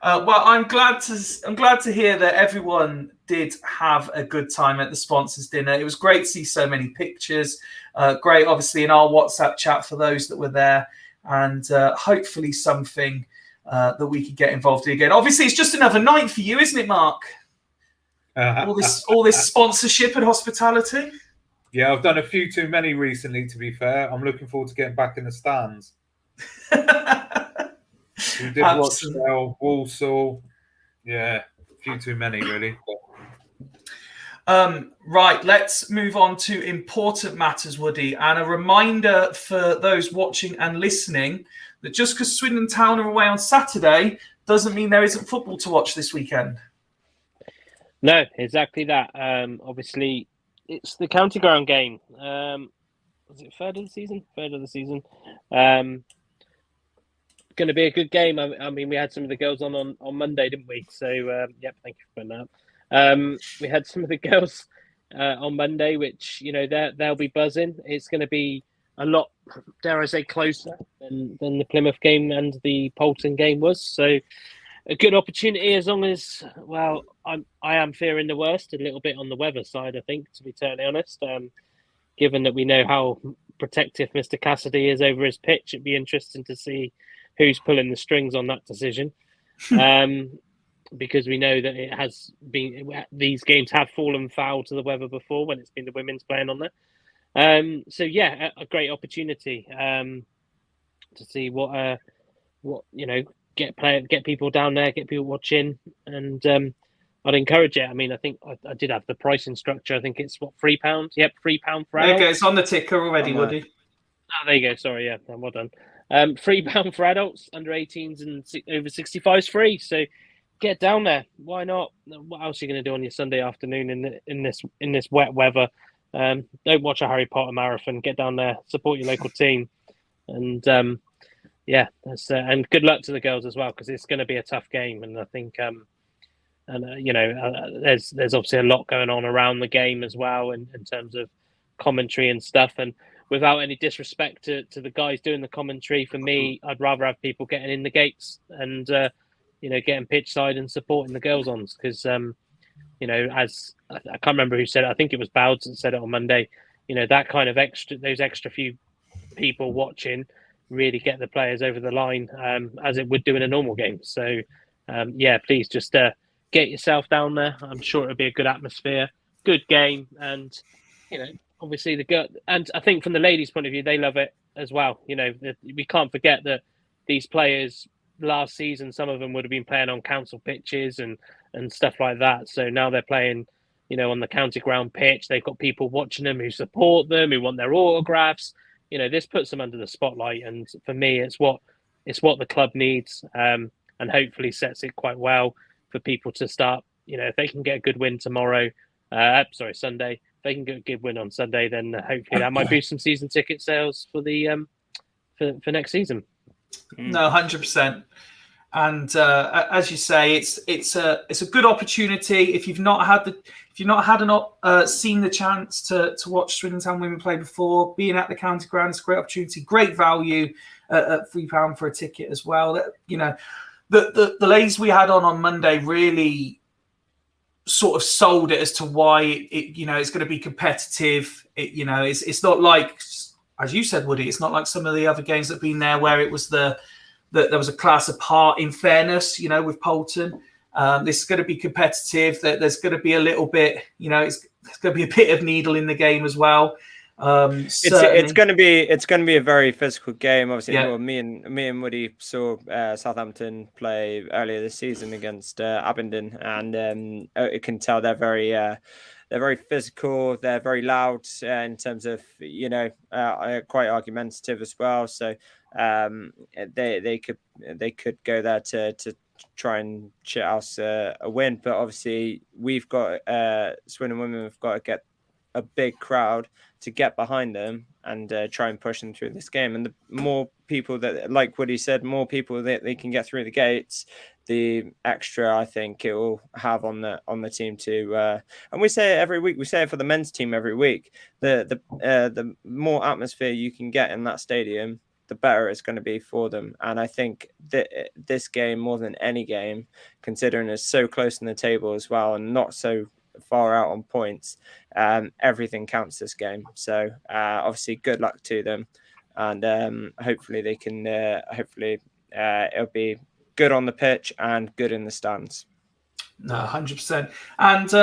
Well, I'm glad to hear that everyone did have a good time at the sponsors dinner. It was great to see so many pictures. Great, obviously, in our WhatsApp chat for those that were there, and hopefully something that we could get involved in again. Obviously, it's just another night for you, isn't it, Mark? All this sponsorship and hospitality. Yeah, I've done a few too many recently, to be fair. I'm looking forward to getting back in the stands. We did Rochdale, Walsall. Yeah, a few too many, really. Right, let's move on to important matters, Woody. And a reminder for those watching and listening that just because Swindon Town are away on Saturday doesn't mean there isn't football to watch this weekend. No, exactly that. Obviously, it's the county ground game. Was it third of the season? Third of the season. Going to be a good game. I mean, we had some of the girls on Monday, didn't we? So, yep, thank you for putting that up. We had some of the girls on Monday, which, you know, they'll be buzzing. It's going to be a lot, dare I say, closer than the Plymouth game and the Bolton game was. So, a good opportunity as long as, well, I am fearing the worst a little bit on the weather side, I think, to be totally honest. Given that we know how protective Mr. Cassidy is over his pitch, it'd be interesting to see who's pulling the strings on that decision. because we know that it has been, these games have fallen foul to the weather before when it's been the women's playing on there. So yeah, a great opportunity to see what get people down there, get people watching, and I'd encourage it. I mean, I think I did have the pricing structure. I think it's what, £3. Yep, £3 for adults. Okay, it's on the ticker already, Woody. Oh, there you go. Sorry, yeah, well done. £3 for adults, under 18s and over 65s free. So get down there. Why not? What else are you going to do on your Sunday afternoon in this wet weather? Don't watch a Harry Potter marathon. Get down there, support your local team, and yeah, that's and good luck to the girls as well, because it's going to be a tough game. And I think there's obviously a lot going on around the game as well in terms of commentary and stuff. And without any disrespect to the guys doing the commentary, for me, I'd rather have people getting in the gates and getting pitch side and supporting the girls on, because as I can't remember who said it, I think it was Bowds that said it on Monday. That kind of those extra few people watching really get the players over the line, as it would do in a normal game. So please just get yourself down there. I'm sure it'll be a good atmosphere, good game, and obviously the girl. And I think from the ladies' point of view, they love it as well. We can't forget that these players last season, some of them would have been playing on council pitches and stuff like that. So now they're playing, on the county ground pitch. They've got people watching them who support them, who want their autographs. This puts them under the spotlight, and for me, it's what the club needs, and hopefully sets it quite well for people to start. If they can get a good win tomorrow, Sunday, if they can get a good win on Sunday, then hopefully that might boost some season ticket sales for the for next season. No, 100%. And as you say, it's a good opportunity. If you've not seen the chance to watch Swindon Town women play before, being at the county ground is a great opportunity, great value at £3 for a ticket as well. The ladies we had on Monday really sort of sold it as to why it's going to be competitive. It's not like, as you said, Woody, it's not like some of the other games that have been there where it was that there was a class apart in fairness, with Poulton. This is going to be competitive. There's going to be a little bit, it's going to be a bit of needle in the game as well. It's going to be a very physical game. Obviously, me and Woody saw Southampton play earlier this season against Abingdon, and you can tell they're very physical. They're very loud in terms of quite argumentative as well. So they could go there to try and shit us a win. But obviously, we've got Swindon women. We've got to get a big crowd to get behind them and try and push them through this game. And the more people that, like Woody said, more people that they can get through the gates, the extra I think it will have on the team too. And we say it every week. We say it for the men's team every week. The more atmosphere you can get in that stadium, the better it's going to be for them. And I think that this game, more than any game, considering it's so close in the table as well and not so far out on points, everything counts this game. So obviously good luck to them, and hopefully they can it'll be good on the pitch and good in the stands. No, 100%. And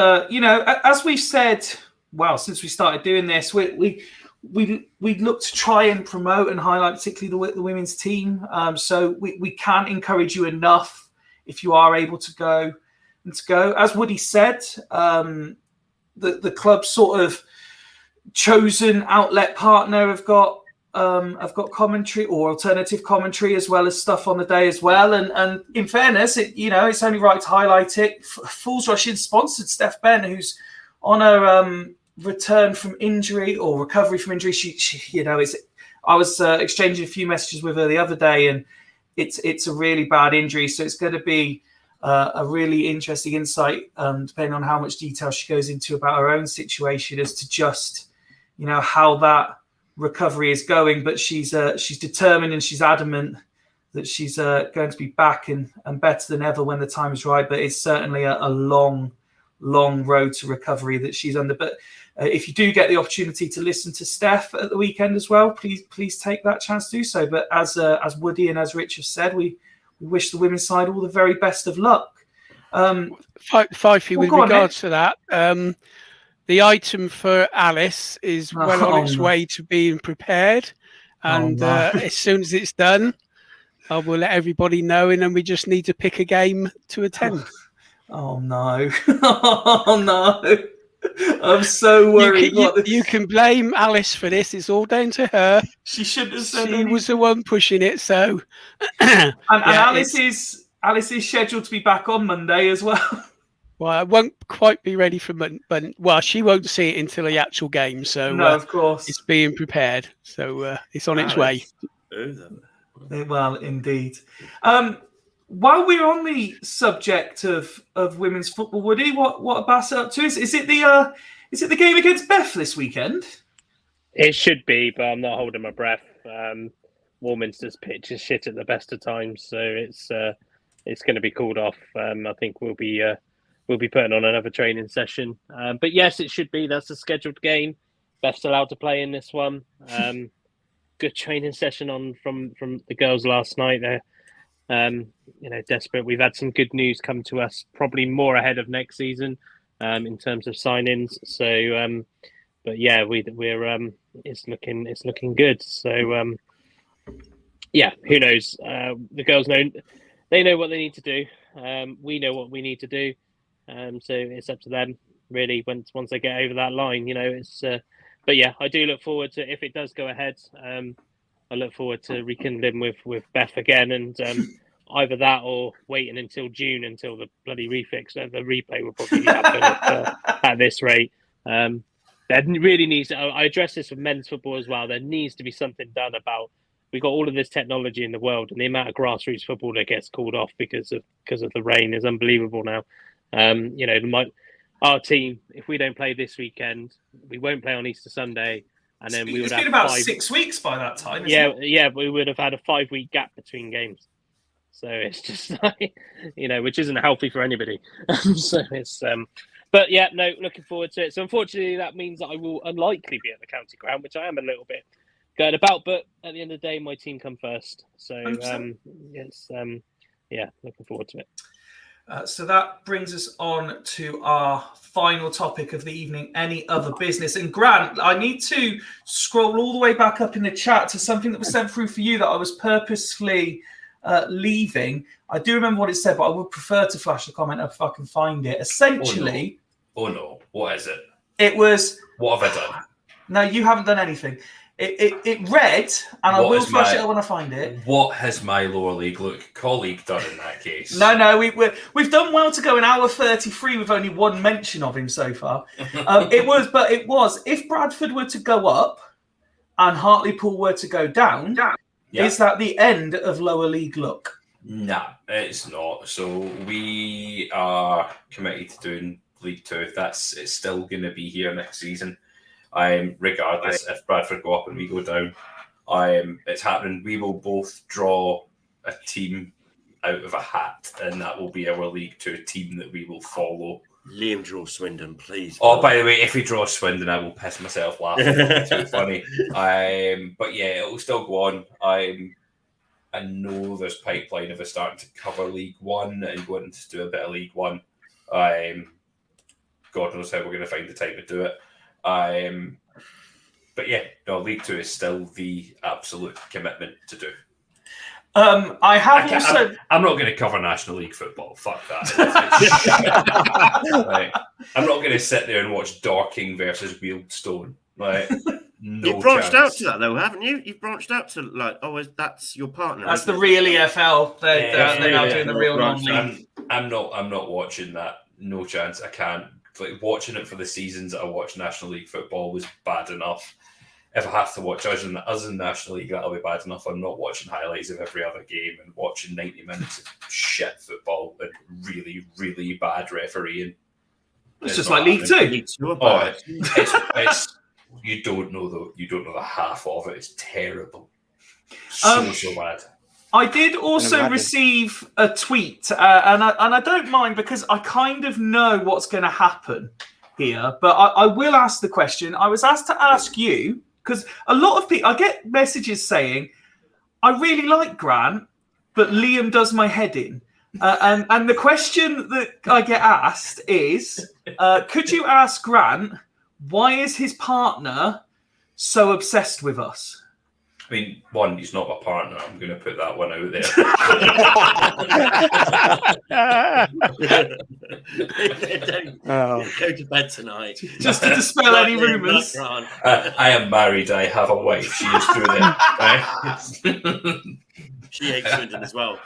as we've said, well, since we started doing this, we look to try and promote and highlight particularly the women's team. So we can't encourage you enough if you are able to go. As Woody said, the club's sort of chosen outlet partner have got commentary or alternative commentary as well as stuff on the day as well. And in fairness, it's only right to highlight it. Fools Rush in sponsored Steph Ben, who's on a return from injury or recovery from injury. I was exchanging a few messages with her the other day, and it's a really bad injury. So it's going to be a really interesting insight, depending on how much detail she goes into about her own situation as to just, how that recovery is going. But she's determined and she's adamant that she's going to be back and better than ever when the time is right. But it's certainly a long road to recovery that she's under. But if you do get the opportunity to listen to Steph at the weekend as well, please take that chance to do so. But as Woody and as Rich have said, we wish the women's side all the very best of luck. Fifey, with go on, regards to that, the item for Alice is well on its no. way to being prepared. And no. as soon as it's done, I will let everybody know. And then we just need to pick a game to attend. Oh, no. Oh, no. I'm so worried. You can blame Alice for this. It's all down to her. She shouldn't have said She was the one pushing it. So, and Alice is scheduled to be back on Monday as well. Well, I won't quite be ready for but well, she won't see it until the actual game. So no, of course, it's being prepared. So it's on its way. Well, indeed. While we're on the subject of women's football, Woody, what are Bassett up to? Is it the game against Beth this weekend? It should be, but I'm not holding my breath. Warminster's pitch is shit at the best of times, so it's going to be called off. I think we'll be putting on another training session. But yes, it should be. That's a scheduled game. Beth's allowed to play in this one. Good training session from the girls last night. They're desperate. We've had some good news come to us, probably more ahead of next season in terms of signings. So, but yeah, we're it's looking good. So yeah, who knows? The girls know what they need to do. We know what we need to do. So it's up to them really once they get over that line. It's. But yeah, I do look forward to if it does go ahead. I look forward to rekindling with Beth again, and either that or waiting until June until the bloody refix. The replay will probably happen at this rate. There really needs. I address this with men's football as well. There needs to be something done about. We've got all of this technology in the world, and the amount of grassroots football that gets called off because of the rain is unbelievable now. Our team, if we don't play this weekend, we won't play on Easter Sunday, and then we would have been about 6 weeks by that time. We would have had a 5-week gap between games. So it's just like, which isn't healthy for anybody. So it's, but yeah, no, looking forward to it. So unfortunately, that means that I will unlikely be at the county ground, which I am a little bit going about. But at the end of the day, my team come first. So looking forward to it. So that brings us on to our final topic of the evening, any other business. And Grant, I need to scroll all the way back up in the chat to something that was sent through for you that I was purposefully leaving. I do remember what it said, but I would prefer to flash the comment up if I can find it. Essentially... Oh no. What is it? It was... What have I done? No, you haven't done anything. It read, and I will flash it up when I find it. What has my lower league colleague done in that case? No, we've done well to go an hour 33 with only one mention of him so far. It was if Bradford were to go up and Hartleppol were to go down, is that the end of lower league look? No, it's not. So we are committed to doing League 2. It's still going to be here next season. Regardless if Bradford go up and we go down, it's happening. We will both draw a team out of a hat, and that will be our League 2 team that we will follow. Liam, draw Swindon, please. Oh, by the way, if we draw Swindon, I will piss myself laughing. It's too funny. But yeah, it will still go on. I know there's pipeline of us starting to cover League 1 and going to do a bit of League 1. God knows how we're going to find the time to do it. But yeah, no, League 2 is still the absolute commitment to do. I'm not going to cover National League football. Fuck that. Like, I'm not going to sit there and watch Dorking versus Wealdstone. Like, no You've branched chance. out to that though, haven't you? You've branched out to that's your partner. That's the real EFL. They're now doing the real non-league. I'm not watching that. No chance. I can't. Like, watching it for the seasons that I watch National League football was bad enough. If I have to watch us in National League, that'll be bad enough. I'm not watching highlights of every other game and watching 90 minutes of shit football and really, really bad refereeing. It's just like League 2. Oh, it's you don't know the half of it. It's terrible. So bad. I did also receive a tweet, and I don't mind because I kind of know what's going to happen here, but I will ask the question. I was asked to ask you, because a lot of people, I get messages saying, I really like Grant, but Liam does my head in. And the question that I get asked is, could you ask Grant, why is his partner so obsessed with us? I mean, one, he's not my partner. I'm going to put that one out there. Go to bed tonight. Just to dispel any rumours. I am married. I have a wife. She is through there. Right? She hates Swindon as well.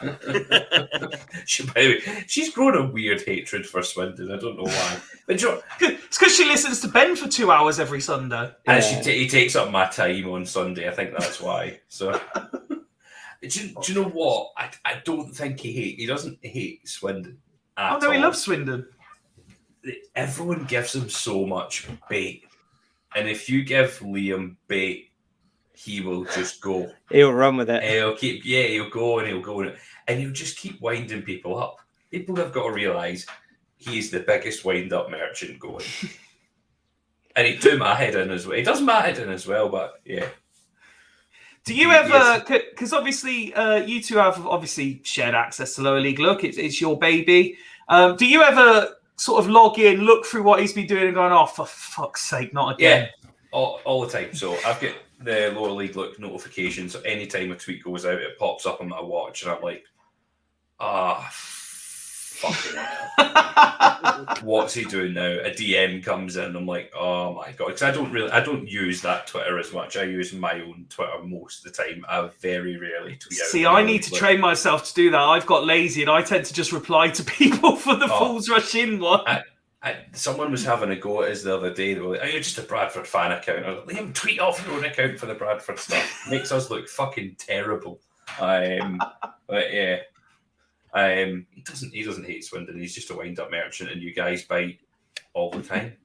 She's grown a weird hatred for Swindon. I don't know why. But it's because she listens to Ben for 2 hours every Sunday. And he takes up my time on Sunday. I think that's why. So, do you know what? I don't think he doesn't hate Swindon at all. He loves Swindon. Everyone gives him so much bait. And if you give Liam bait, he will just go. He'll run with it. He'll go and he'll just keep winding people up. People have got to realise he's the biggest wind-up merchant going. And he do my head in as well. He does my head in as well, but yeah. Do you ever, because obviously you two have obviously shared access to Lower League Look, it's your baby. Do you ever sort of log in, look through what he's been doing and going, oh, for fuck's sake, not again? Yeah, all the time. So I've got the Lower League Look notification. So anytime a tweet goes out, it pops up on my watch, and I'm like, fucking hell. What's he doing now? A DM comes in, I'm like, oh my god, because I don't use that Twitter as much. I use my own Twitter most of the time. I very rarely tweet out. See, I need to train myself to do that. I've got lazy, and I tend to just reply to people for the Fools Rush In one. Someone was having a go at us the other day. They were like, "Oh, you're just a Bradford fan account." I was like, "Liam, tweet off your own account for the Bradford stuff. Makes us look fucking terrible." But yeah, he doesn't hate Swindon. He's just a wind-up merchant, and you guys bite all the time.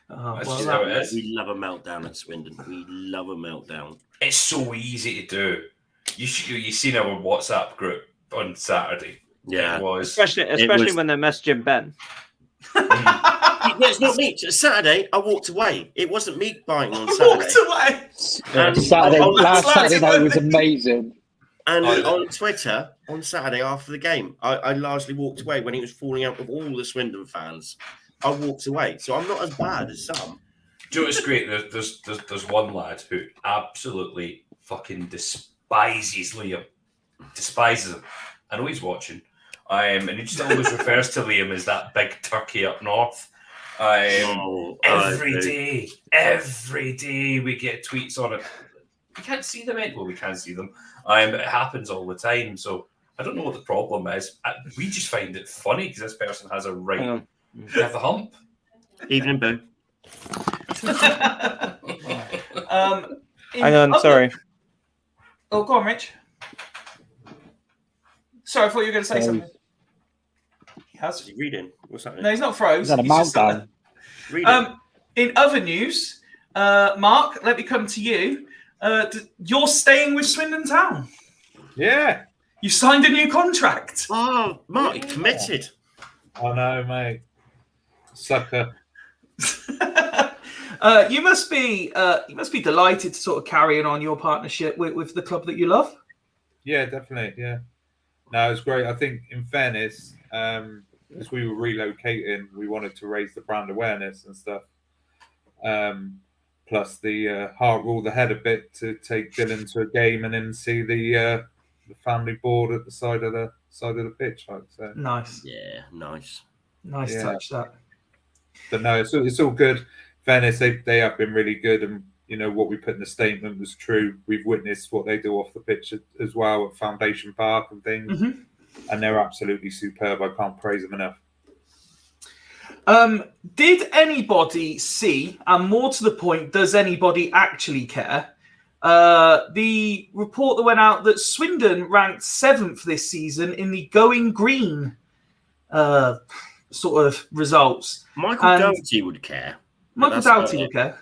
That's just how it is. We love a meltdown at Swindon. We love a meltdown. It's so easy to do. You seen our WhatsApp group on Saturday? Yeah, it was especially when they're messaging Ben. It's not me. Saturday, I walked away. It wasn't me biting on Saturday. Walked away. Last Saturday night was amazing. And on Twitter, on Saturday after the game, I largely walked away when he was falling out with all the Swindon fans. I walked away. So I'm not as bad as some. Do you know what's great? There's one lad who absolutely fucking despises Liam. Despises him. I know he's watching. And he just always refers to Liam as that big turkey up north. Every day we get tweets on it. We can't see them anymore. We can't see them. But it happens all the time. So I don't know what the problem is. We just find it funny because this person has a right to have the hump. Evening, Boo. Hang on, sorry. Oh, go on, Rich. Sorry, I thought you were going to say something. He has. Is he reading? What's happening? No, he's not froze. Is that a meltdown? In other news, Mark, let me come to you. You're staying with Swindon Town. Yeah. You signed a new contract. Oh, Mark, you committed. I know, mate. Sucker. You must be delighted to sort of carrying on your partnership with the club that you love. Yeah, definitely. Yeah. No, it's great. I think, in fairness, as we were relocating, we wanted to raise the brand awareness and stuff. Plus, the heart ruled ahead a bit to take Dylan to a game and then see the family board at the side of the pitch. Like, so. Nice. Yeah, nice. Nice touch that. But no, it's all good. Fairness, they have been really good, and you know what we put in the statement was true. We've witnessed what they do off the pitch as well at Foundation Park and things, and they're absolutely superb. I can't praise them enough. Did anybody see, and more to the point, does anybody actually care? The report that went out that Swindon ranked 7th this season in the Going Green sort of results. Michael Doughty would care. Michael Doughty would care.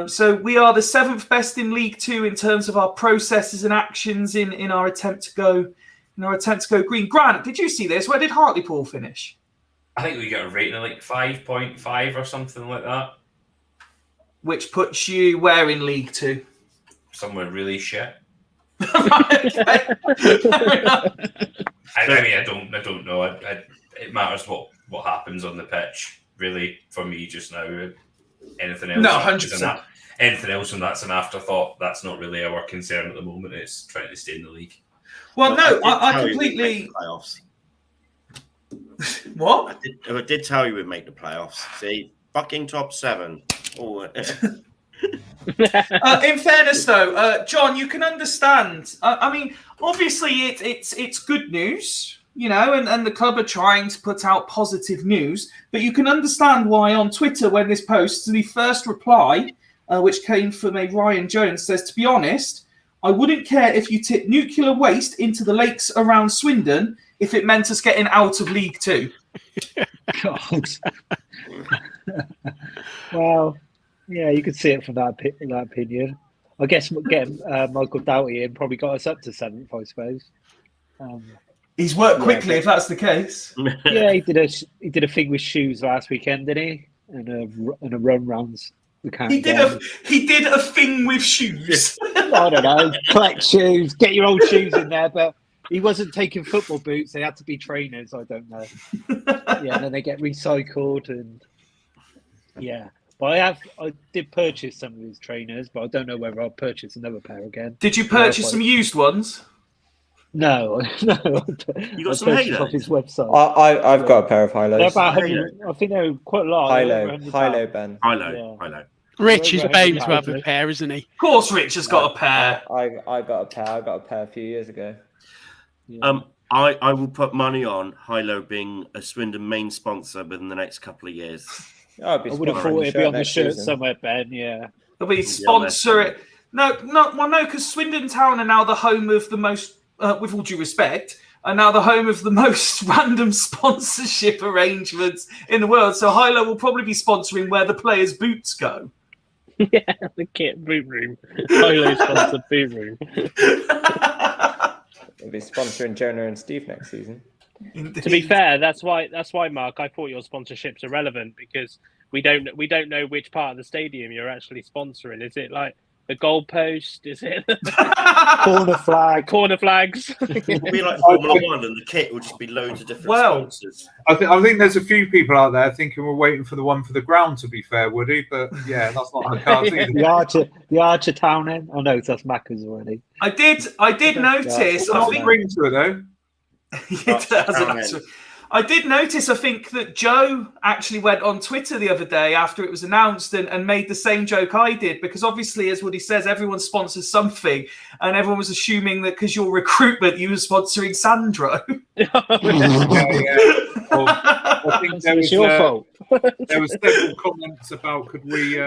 So we are the 7th best in League Two in terms of our processes and actions in our attempt to go green. Grant, did you see this? Where did Hartleppol finish? I think we got a rating of like 5.5 or something like that. Which puts you where in League Two? Somewhere really shit. I mean, I don't know. It matters what happens on the pitch, really, for me just now. Anything else? No, 100%. Anything else, and that's an afterthought. That's not really our concern at the moment. It's trying to stay in the league. Well, no, I completely. Playoffs. What? I did tell you we'd make the playoffs. See, fucking top 7. Oh. In fairness, though, John, you can understand. I mean, obviously, it's good news, you know, and the club are trying to put out positive news. But you can understand why on Twitter, when this post, the first reply, which came from a Ryan Jones, says, "To be honest, I wouldn't care if you tipped nuclear waste into the lakes around Swindon if it meant us getting out of League Two." God. Well, yeah, you could see it from that opinion. I guess getting Michael Doughty in probably got us up to 7th, I suppose. He's worked quickly, if that's the case. Yeah, he did a thing with shoes last weekend, didn't he? And a run rounds. He did a thing with shoes. I don't know. Collect shoes. Get your old shoes in there, but he wasn't taking football boots. They had to be trainers. I don't know. Yeah, and then they get recycled, and yeah. But I did purchase some of his trainers, but I don't know whether I'll purchase another pair again. Did you purchase some used ones? No. You got some Halos off his website. I've got a pair of Hilos. They're about 100, I think they're quite a lot. Hilo, Ben. Hilo. Rich is bound to have a pair, isn't he? Of course, Rich has got a pair. I got a pair. I got a pair a few years ago. Yeah. I will put money on Hilo being a Swindon main sponsor within the next couple of years. I would have thought it'd be on the shirt somewhere, Ben. Yeah. They'll be sponsor it. No, because Swindon Town are now the home of the most, with all due respect, are now the home of the most random sponsorship arrangements in the world. So Hilo will probably be sponsoring where the players' boots go. Yeah, the kit boot room. Hilo sponsored boot room. They'll be sponsoring Jonah and Steve next season. Indeed. To be fair, that's why, Mark, I thought your sponsorships are relevant, because we don't know which part of the stadium you're actually sponsoring. Is it like the goalpost? Is it corner flags? It will be like Formula 1, and the kit will just be loads of different sponsors. I think there's a few people out there thinking we're waiting for the one for the ground, to be fair, Woody. But yeah, that's not the cards either. the Archer Town in. Oh no, that's Macca's already. I did notice. I think ring to it though. I did notice, I think, that Joe actually went on Twitter the other day after it was announced and made the same joke I did, because obviously, as Woody says, everyone sponsors something, and everyone was assuming that because you're recruitment, you were sponsoring Sandro. Well, I think It's your fault. There was several comments about could we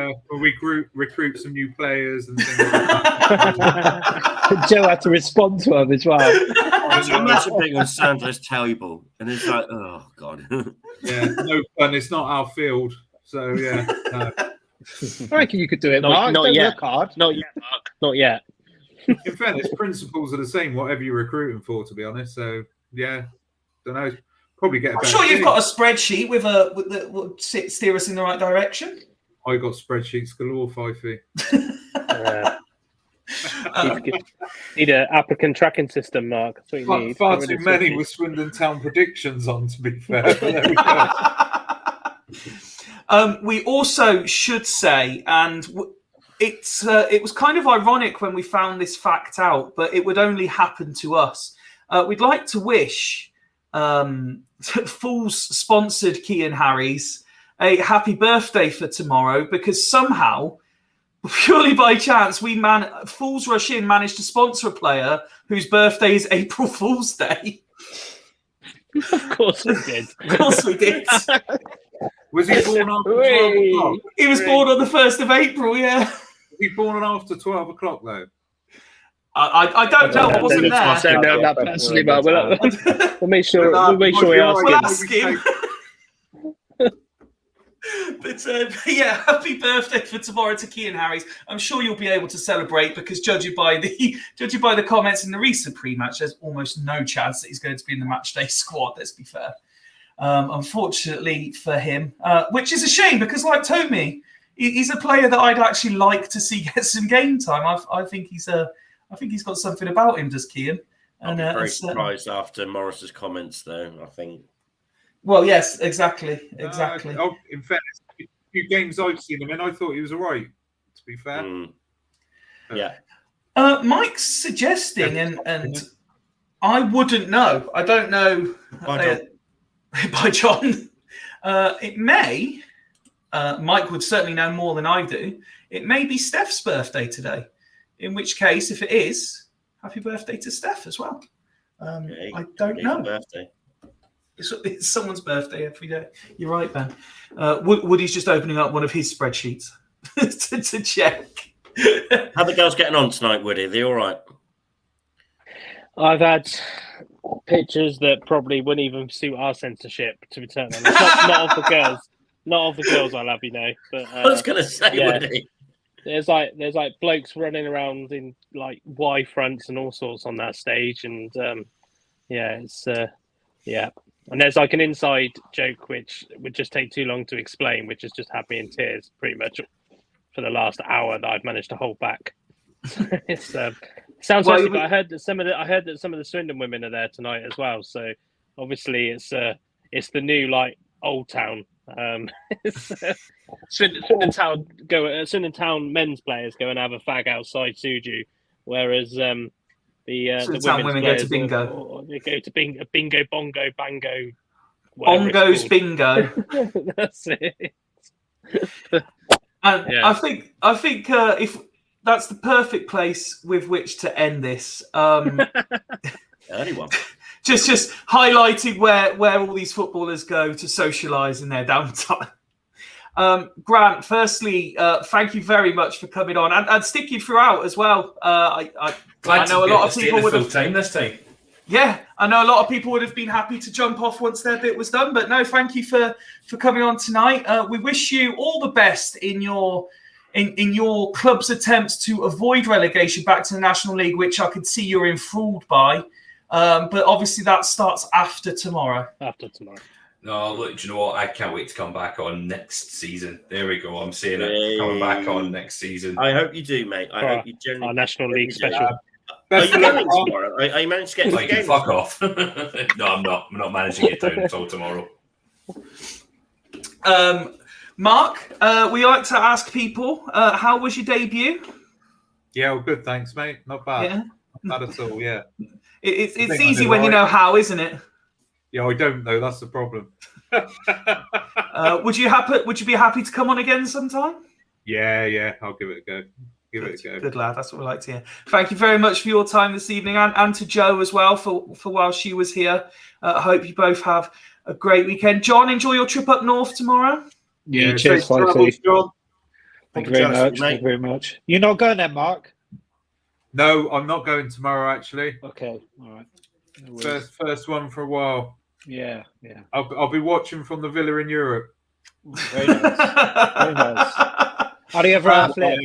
recruit some new players and things like that. Joe had to respond to him as well. Imagine being on Sandro's table, and it's like, oh god. Yeah, no fun. It's not our field, so yeah. No. I reckon you could do it, Mark. Not Don't yet. look hard. Not yet, Mark. Not yet. In fairness, principles are the same, whatever you're recruiting for, to be honest. So yeah, don't know. Probably get. I'm sure you've got a spreadsheet with that will steer us in the right direction. I got spreadsheets galore, Fifey. Need an applicant tracking system, Mark. That's what you need. Far too many with Swindon Town predictions on, to be fair. But there we go. We also should say, and it was kind of ironic when we found this fact out, but it would only happen to us. We'd like to wish Fools sponsored Kean Harries a happy birthday for tomorrow, because somehow, purely by chance, Fools Rush In managed to sponsor a player whose birthday is April Fool's Day. Of course we did. Of course we did. Was he born after 12 o'clock? He was born on the 1st of April, yeah. Was he born after 12 o'clock, though? I don't know. I wasn't there. I don't know that personally, but we'll make sure we ask We'll him. ask him. But yeah, happy birthday for tomorrow to Kean Harries. I'm sure you'll be able to celebrate, because judging by the comments in the recent pre-match, there's almost no chance that he's going to be in the matchday squad. Let's be fair. Unfortunately for him, which is a shame, because like Tommy, he's a player that I'd actually like to see get some game time. I think he's got something about him, does Kean? I'll And, be very so- surprised after Morris's comments, though. I think. Well, yes, exactly. In fairness, a few games I've seen him in, I thought he was all right. To be fair. Yeah. Mike's suggesting, and I wouldn't know. I don't know. By John. It may. Mike would certainly know more than I do. It may be Steph's birthday today. In which case, if it is, happy birthday to Steph as well. I don't know. Birthday. It's someone's birthday every day. You're right, Ben. Woody's just opening up one of his spreadsheets to check. How the girls getting on tonight, Woody? Are they all right? I've had pictures that probably wouldn't even suit our censorship, to be totally honest. Not of the girls. Not of the girls, I'll have you know. But, I was going to say, Woody. There's like blokes running around in like Y fronts and all sorts on that stage, and it's and there's like an inside joke which would just take too long to explain, which has just had me in tears pretty much for the last hour that I've managed to hold back. It's sounds like I heard that some of the Swindon women are there tonight as well. So obviously it's the new like Old Town. Swindon Town men's players go and have a fag outside Suju, whereas the women's women players go to bingo. or they go to bingo, bongo, bango. Bongo's bingo. That's it. And I think if that's the perfect place with which to end this. Anyone. Just highlighting where all these footballers go to socialise in their downtime. Grant, firstly, thank you very much for coming on and sticking throughout as well. I know a lot of people would have time this time. Yeah, I know a lot of people would have been happy to jump off once their bit was done, but no, thank you for coming on tonight. We wish you all the best in your club's attempts to avoid relegation back to the National League, which I could see you're enthralled by. But obviously that starts after tomorrow. No, look, do you know what? I can't wait to come back on next season. There we go. I'm saying it. Coming back on next season. I hope you do, mate. I hope you generally. Our National League special. Are you going tomorrow? Are you managed to get to the game? Fuck off. No, I'm not. I'm not managing it down until tomorrow. Mark, we like to ask people, how was your debut? Yeah, well, good, thanks, mate. Not bad. Yeah. Not bad at all, yeah. It's easy when you know how, isn't it? Yeah, I don't know. That's the problem. Would you be happy to come on again sometime? Yeah, I'll give it a go. Good lad, that's what we like to hear. Thank you very much for your time this evening, and to Jo as well for while she was here. I hope you both have a great weekend. John, enjoy your trip up north tomorrow. Yeah, cheers, Fifey. Thank you very much. Thank you very much. You're not going there, Mark? No, I'm not going tomorrow, actually. Okay, all right. No First one for a while. Yeah. I'll be watching from the villa in Europe. Very nice. Very nice. How do you ever have Flip?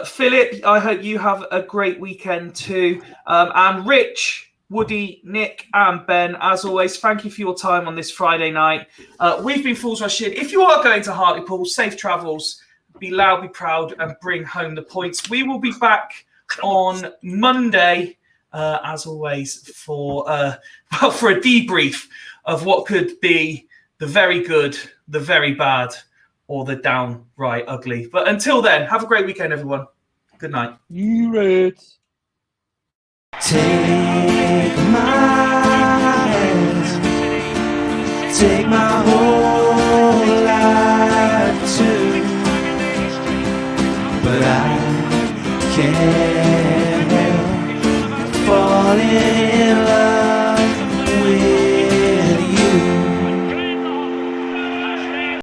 Philip, I hope you have a great weekend too. And Rich, Woody, Nick, and Ben, as always, thank you for your time on this Friday night. We've been Fools Rush In. If you are going to Hartleppol, safe travels, be loud, be proud, and bring home the points. We will be back on Monday, as always, for a debrief of what could be the very good, the very bad, or the downright ugly. But until then, have a great weekend, everyone. Good night. You Reds. Take my hand, take my whole life too, but I can't help falling in love.